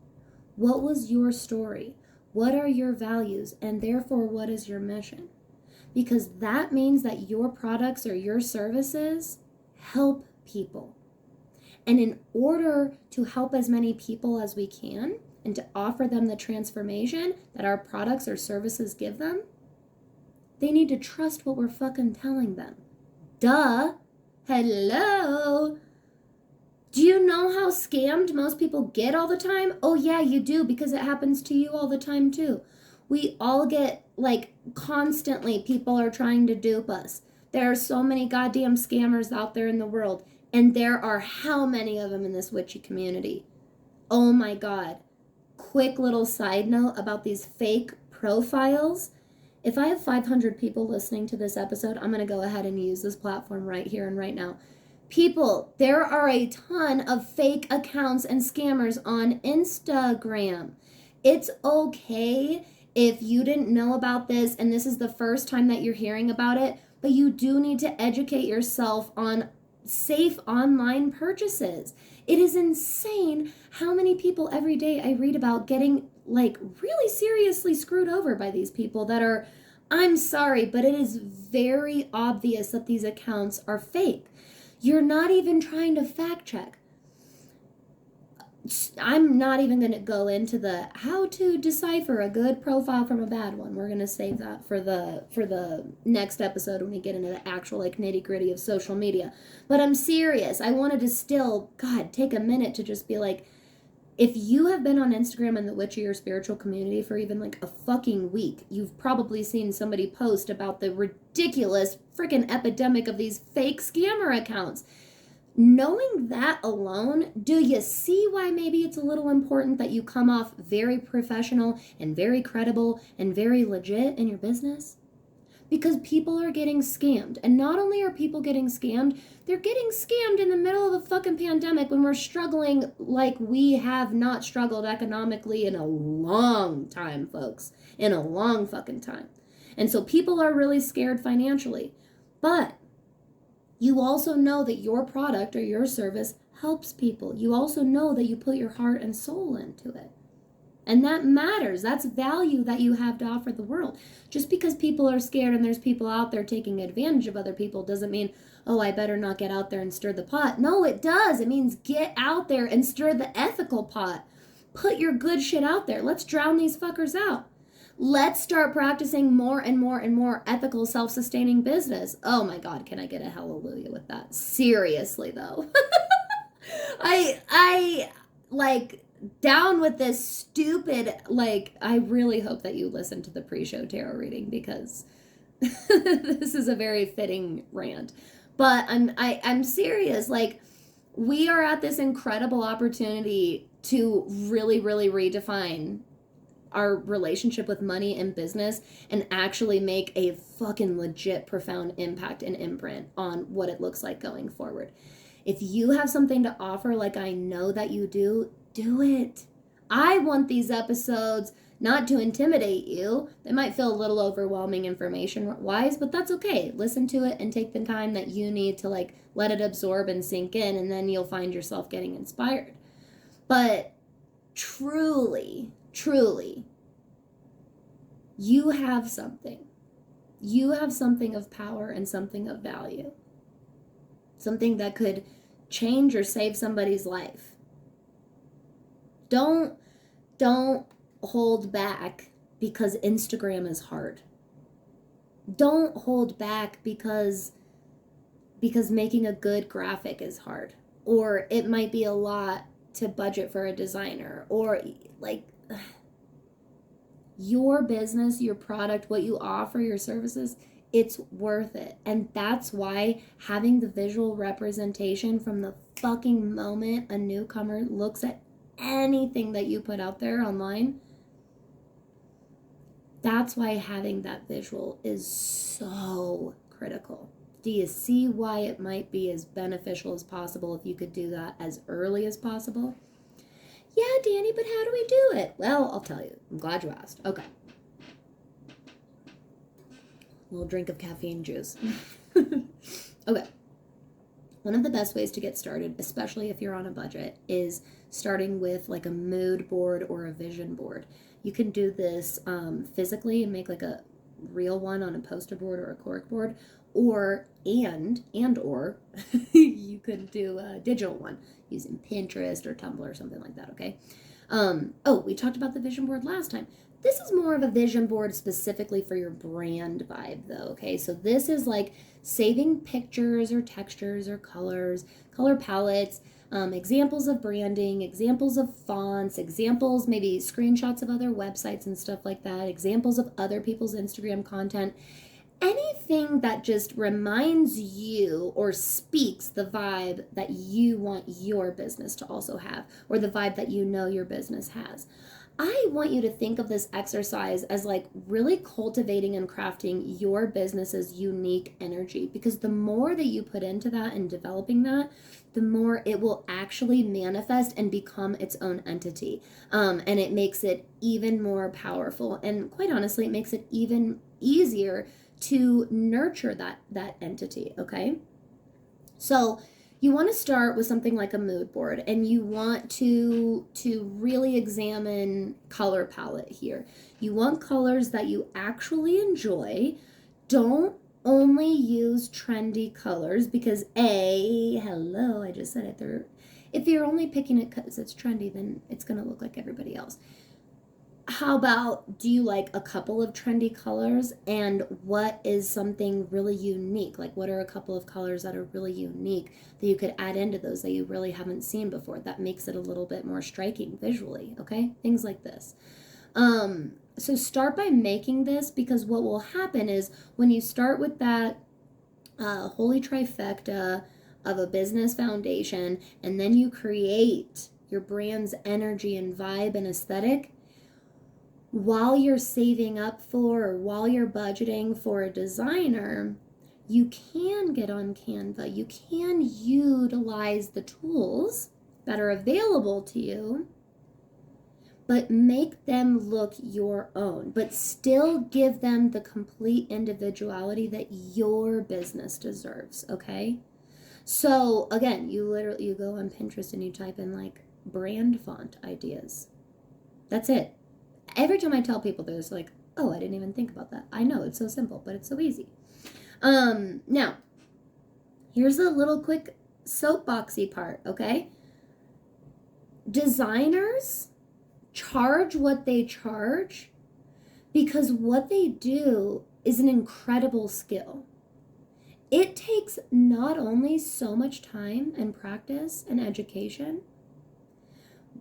What was your story? What are your values? And therefore, what is your mission? Because that means that your products or your services help people. And in order to help as many people as we can and to offer them the transformation that our products or services give them, they need to trust what we're fucking telling them. Duh. Hello. Do you know how scammed most people get all the time? Oh yeah, you do, because it happens to you all the time too. We all get, like, constantly people are trying to dupe us. There are so many goddamn scammers out there in the world, and there are how many of them in this witchy community? Oh my God. Quick little side note about these fake profiles. If I have 500 people listening to this episode, I'm going to go ahead and use this platform right here and right now. People, there are a ton of fake accounts and scammers on Instagram. It's okay if you didn't know about this and this is the first time that you're hearing about it, but you do need to educate yourself on safe online purchases. It is insane how many people every day I read about getting, like, really seriously screwed over by these people that are, I'm sorry, but it is very obvious that these accounts are fake. You're not even trying to fact check. I'm not even going to go into the how to decipher a good profile from a bad one. We're going to save that for the next episode when we get into the actual, like, nitty-gritty of social media. But I'm serious. I wanted to still, God, take a minute to just be like, if you have been on Instagram in the witchy or spiritual community for even like a fucking week, you've probably seen somebody post about the ridiculous freaking epidemic of these fake scammer accounts. Knowing that alone, do you see why maybe it's a little important that you come off very professional and very credible and very legit in your business? Because people are getting scammed. And not only are people getting scammed, they're getting scammed in the middle of a fucking pandemic when we're struggling like we have not struggled economically in a long time, folks. In a long fucking time. And so people are really scared financially. But you also know that your product or your service helps people. You also know that you put your heart and soul into it. And that matters. That's value that you have to offer the world. Just because people are scared and there's people out there taking advantage of other people doesn't mean, oh, I better not get out there and stir the pot. No, it does. It means get out there and stir the ethical pot. Put your good shit out there. Let's drown these fuckers out. Let's start practicing more and more and more ethical, self-sustaining business. Oh my God, can I get a hallelujah with that? Seriously, though. I like... down with this stupid, like, I really hope that you listen to the pre-show tarot reading because this is a very fitting rant. But I'm serious. Like, we are at this incredible opportunity to really, really redefine our relationship with money and business and actually make a fucking legit profound impact and imprint on what it looks like going forward. If you have something to offer, like I know that you do it. I want these episodes not to intimidate you. They might feel a little overwhelming information-wise, but that's okay. Listen to it and take the time that you need to, like, let it absorb and sink in, and then you'll find yourself getting inspired. But truly, you have something. You have something of power and something of value. Something that could change or save somebody's life. Don't hold back because Instagram is hard. Don't hold back because making a good graphic is hard, or it might be a lot to budget for a designer, or like your business, your product, what you offer, your services, it's worth it. And that's why having the visual representation from the fucking moment a newcomer looks at anything that you put out there online, that's why having that visual is so critical. Do you see why it might be as beneficial as possible if you could do that as early as possible? Yeah, Danny, but how do we do it? Well, I'll tell you. I'm glad you asked. Okay. A little drink of caffeine juice. Okay. One of the best ways to get started, especially if you're on a budget, is starting with like a mood board or a vision board. You can do this physically and make like a real one on a poster board or a cork board, or you could do a digital one using Pinterest or Tumblr or something like that, okay? We talked about the vision board last time. This is more of a vision board specifically for your brand vibe though, okay? So this is like saving pictures or textures or colors, color palettes, examples of branding, examples of fonts, examples, maybe screenshots of other websites and stuff like that, examples of other people's Instagram content, anything that just reminds you or speaks the vibe that you want your business to also have, or the vibe that you know your business has. I want you to think of this exercise as like really cultivating and crafting your business's unique energy, because the more that you put into that and developing that, the more it will actually manifest and become its own entity. And it makes it even more powerful. And quite honestly, it makes it even easier to nurture that entity, okay? So you want to start with something like a mood board, and you want to really examine color palette here. You want colors that you actually enjoy. Don't only use trendy colors because I just said it. If you're only picking it because it's trendy, then it's going to look like everybody else. How about, do you like a couple of trendy colors, and what is something really unique? Like, what are a couple of colors that are really unique that you could add into those that you really haven't seen before? That makes it a little bit more striking visually, okay? Things like this. So start by making this, because what will happen is when you start with that holy trifecta of a business foundation, and then you create your brand's energy and vibe and aesthetic, while you're saving up for, or while you're budgeting for a designer, you can get on Canva. You can utilize the tools that are available to you, but make them look your own, but still give them the complete individuality that your business deserves, okay? So again, you go on Pinterest and you type in like brand font ideas. That's it. Every time I tell people this, like, oh, I didn't even think about that. I know, it's so simple, but it's so easy. Now, here's a little quick soapboxy part, okay? Designers charge what they charge because what they do is an incredible skill. It takes not only so much time and practice and education,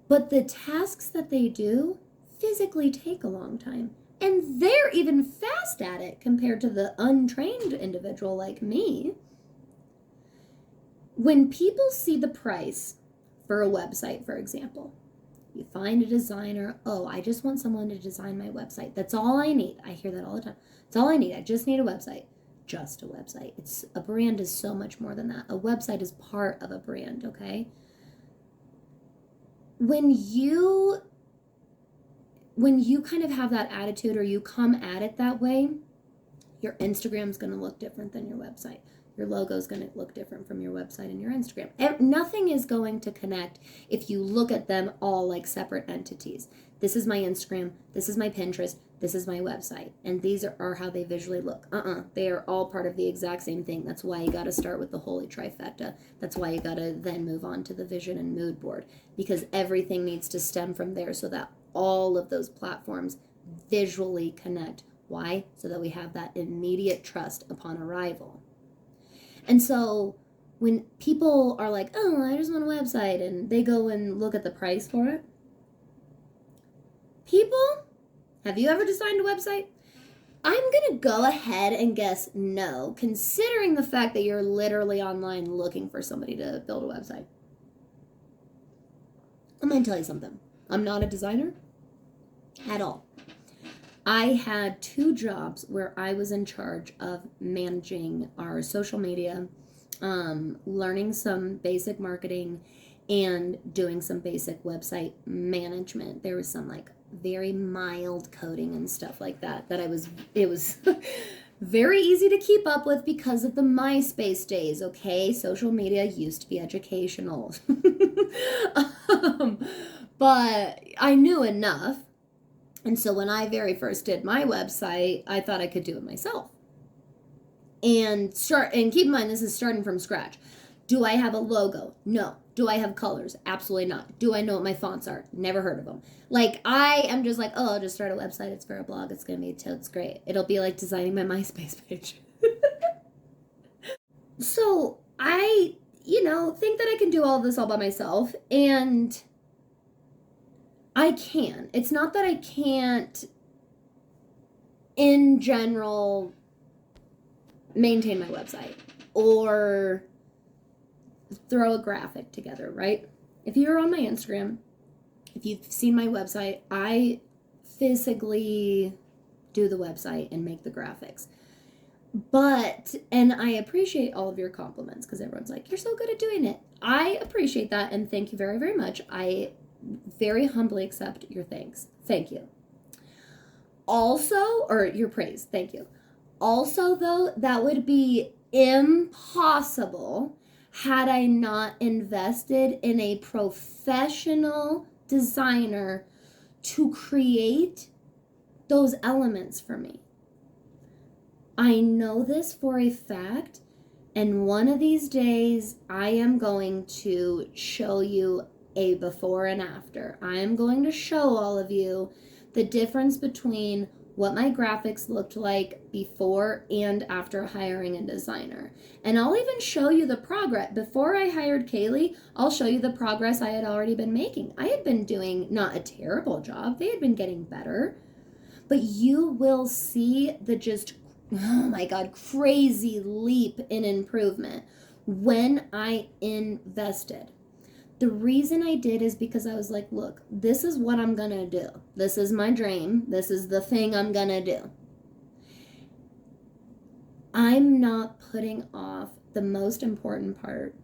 but the tasks that they do physically take a long time. And they're even fast at it compared to the untrained individual like me. When people see the price for a website, for example, you find a designer, oh, I just want someone to design my website. That's all I need. I hear that all the time. That's all I need. I just need a website. Just a website. A brand is so much more than that. A website is part of a brand, okay? When you kind of have that attitude or you come at it that way, your Instagram's going to look different than your website. Your logo's going to look different from your website and your Instagram. Nothing is going to connect if you look at them all like separate entities. This is my Instagram, this is my Pinterest, this is my website, and these are how they visually look. They are all part of the exact same thing. That's why you got to start with the holy trifecta. That's why you got to then move on to the vision and mood board, because everything needs to stem from there so that all of those platforms visually connect. Why? So that we have that immediate trust upon arrival. And so when people are like, oh, I just want a website, and they go and look at the price for it, people, have you ever designed a website? I'm going to go ahead and guess no, considering the fact that you're literally online looking for somebody to build a website. I'm going to tell you something. I'm not a designer at all. I had 2 jobs where I was in charge of managing our social media, learning some basic marketing, and doing some basic website management. There was some like very mild coding and stuff like that it was very easy to keep up with because of the MySpace days, okay? Social media used to be educational. But I knew enough. And so when I very first did my website, I thought I could do it myself. And keep in mind, this is starting from scratch. Do I have a logo? No. Do I have colors? Absolutely not. Do I know what my fonts are? Never heard of them. Like, I am just like, oh, I'll just start a website. It's for a blog. It's going to be totes great. It'll be like designing my MySpace page. So I, think that I can do all of this all by myself. And I can. It's not that I can't, in general, maintain my website or throw a graphic together, right? If you're on my Instagram, if you've seen my website, I physically do the website and make the graphics. And I appreciate all of your compliments because everyone's like, you're so good at doing it. I appreciate that and thank you very, very much. I very humbly accept your thanks. Thank you. Also, or your praise. Thank you. Also, though, that would be impossible had I not invested in a professional designer to create those elements for me. I know this for a fact, and one of these days I am going to show you a before and after. I am going to show all of you the difference between what my graphics looked like before and after hiring a designer. And I'll even show you the progress. Before I hired Kaylee, I'll show you the progress I had already been making. I had been doing not a terrible job. They had been getting better. But you will see the just, oh my God, crazy leap in improvement when I invested. The reason I did is because I was like, look, this is what I'm going to do. This is my dream. This is the thing I'm going to do. I'm not putting off the most important part.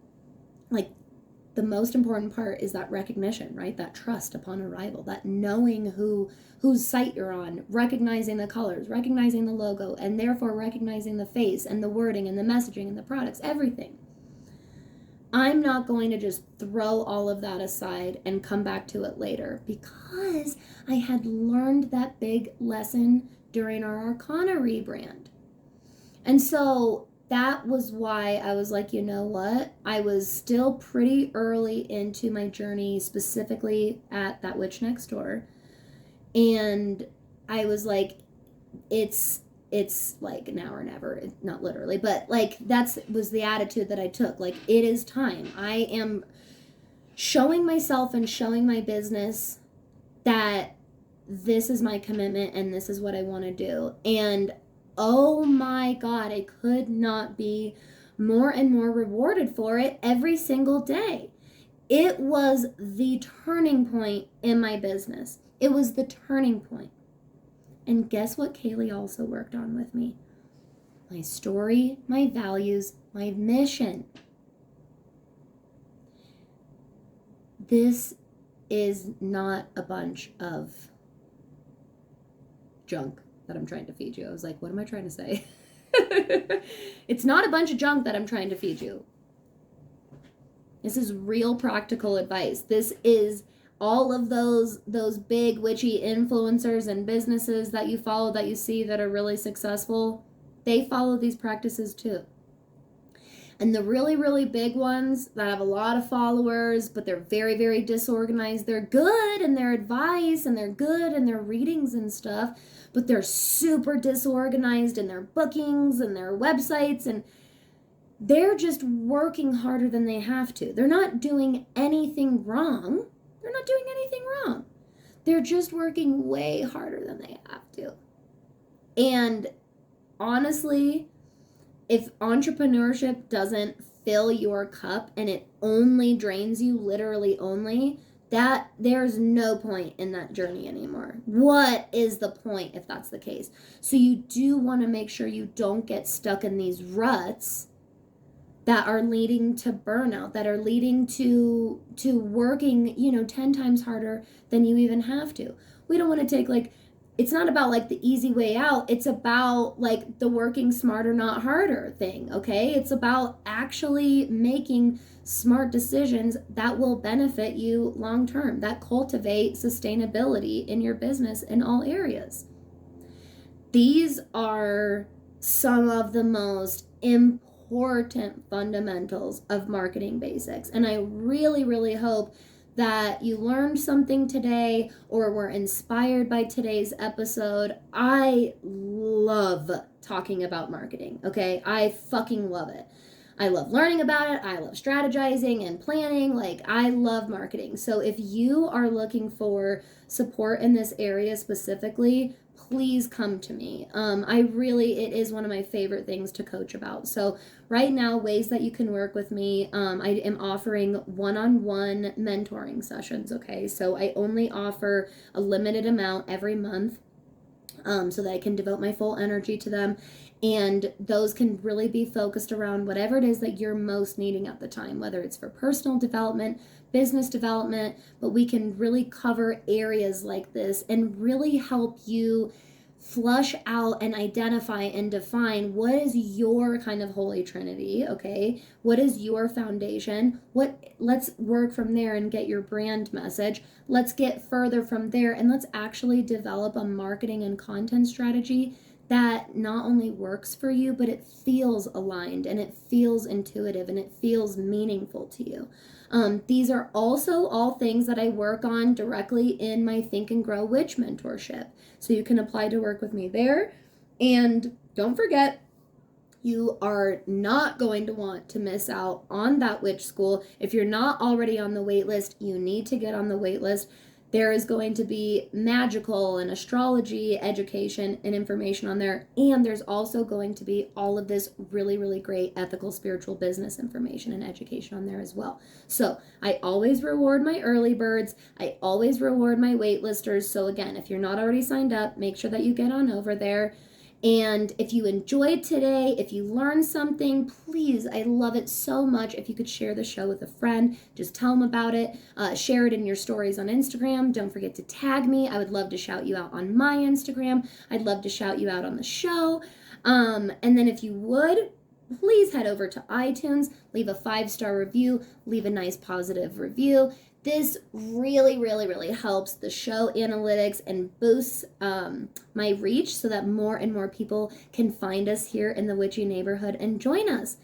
Like, the most important part is that recognition, right? That trust upon arrival, that knowing whose site you're on, recognizing the colors, recognizing the logo, and therefore recognizing the face and the wording and the messaging and the products, everything. I'm not going to just throw all of that aside and come back to it later, because I had learned that big lesson during our Arcana rebrand. And so that was why I was like, you know what? I was still pretty early into my journey, specifically at That Witch Next Door. And I was like, it's like now or never, not literally, but like was the attitude that I took. Like, it is time. I am showing myself and showing my business that this is my commitment and this is what I want to do. And oh my God, I could not be more and more rewarded for it every single day. It was the turning point in my business. It was the turning point. And guess what Kaylee also worked on with me? My story, my values, my mission. This is not a bunch of junk that I'm trying to feed you. I was like, what am I trying to say? It's not a bunch of junk that I'm trying to feed you. This is real practical advice. This is all of those big witchy influencers and businesses that you follow, that you see that are really successful. They follow these practices too. And the really, really big ones that have a lot of followers, but they're very, very disorganized, they're good in their advice and they're good in their readings and stuff, but they're super disorganized in their bookings and their websites, and they're just working harder than they have to. They're not doing anything wrong. They're not doing anything wrong. They're just working way harder than they have to. And honestly, if entrepreneurship doesn't fill your cup and it only drains you, literally only, that there's no point in that journey anymore. What is the point if that's the case? So you do want to make sure you don't get stuck in these ruts that are leading to burnout, that are leading to working, 10 times harder than you even have to. We don't want to take it's not about like the easy way out. It's about like the working smarter, not harder thing, okay? It's about actually making smart decisions that will benefit you long term, that cultivate sustainability in your business in all areas. These are some of the most important fundamentals of marketing basics. And I really, really hope that you learned something today or were inspired by today's episode. I love talking about marketing, okay? I fucking love it. I love learning about it. I love strategizing and planning. I love marketing. So if you are looking for support in this area specifically, please come to me. It is one of my favorite things to coach about. So right now, ways that you can work with me, I am offering one-on-one mentoring sessions, okay? So I only offer a limited amount every month so that I can devote my full energy to them. And those can really be focused around whatever it is that you're most needing at the time, whether it's for personal development, business development, but we can really cover areas like this and really help you flush out and identify and define what is your kind of holy trinity, okay? What is your foundation? Let's work from there and get your brand message. Let's get further from there and let's actually develop a marketing and content strategy that not only works for you, but it feels aligned and it feels intuitive and it feels meaningful to you. These are also all things that I work on directly in my Think and Grow Witch Mentorship. So you can apply to work with me there. And don't forget, you are not going to want to miss out on that witch school. If you're not already on the wait list, you need to get on the wait list. There is going to be magical and astrology education and information on there. And there's also going to be all of this really, really great ethical spiritual business information and education on there as well. So I always reward my early birds. I always reward my waitlisters. So again, if you're not already signed up, make sure that you get on over there. And if you enjoyed today, if you learned something, please, I love it so much if you could share the show with a friend. Just tell them about it. Share it in your stories on Instagram. Don't forget to tag me. I would love to shout you out on my Instagram. I'd love to shout you out on the show. And then if you would, please head over to iTunes, leave a 5-star review, leave a nice positive review. This really, really, really helps the show analytics and boosts my reach so that more and more people can find us here in the witchy neighborhood and join us.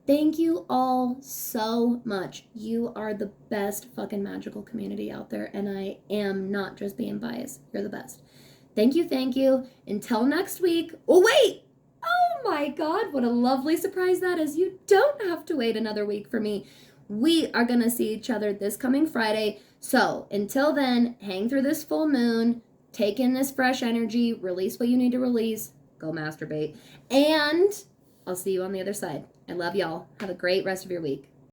Thank you all so much. You are the best fucking magical community out there, and I am not just being biased. You're the best. Thank you, thank you. Until next week. Oh, wait! Oh my God, what a lovely surprise that is. You don't have to wait another week for me. We are going to see each other this coming Friday. So until then, hang through this full moon, take in this fresh energy, release what you need to release, go masturbate, and I'll see you on the other side. I love y'all. Have a great rest of your week.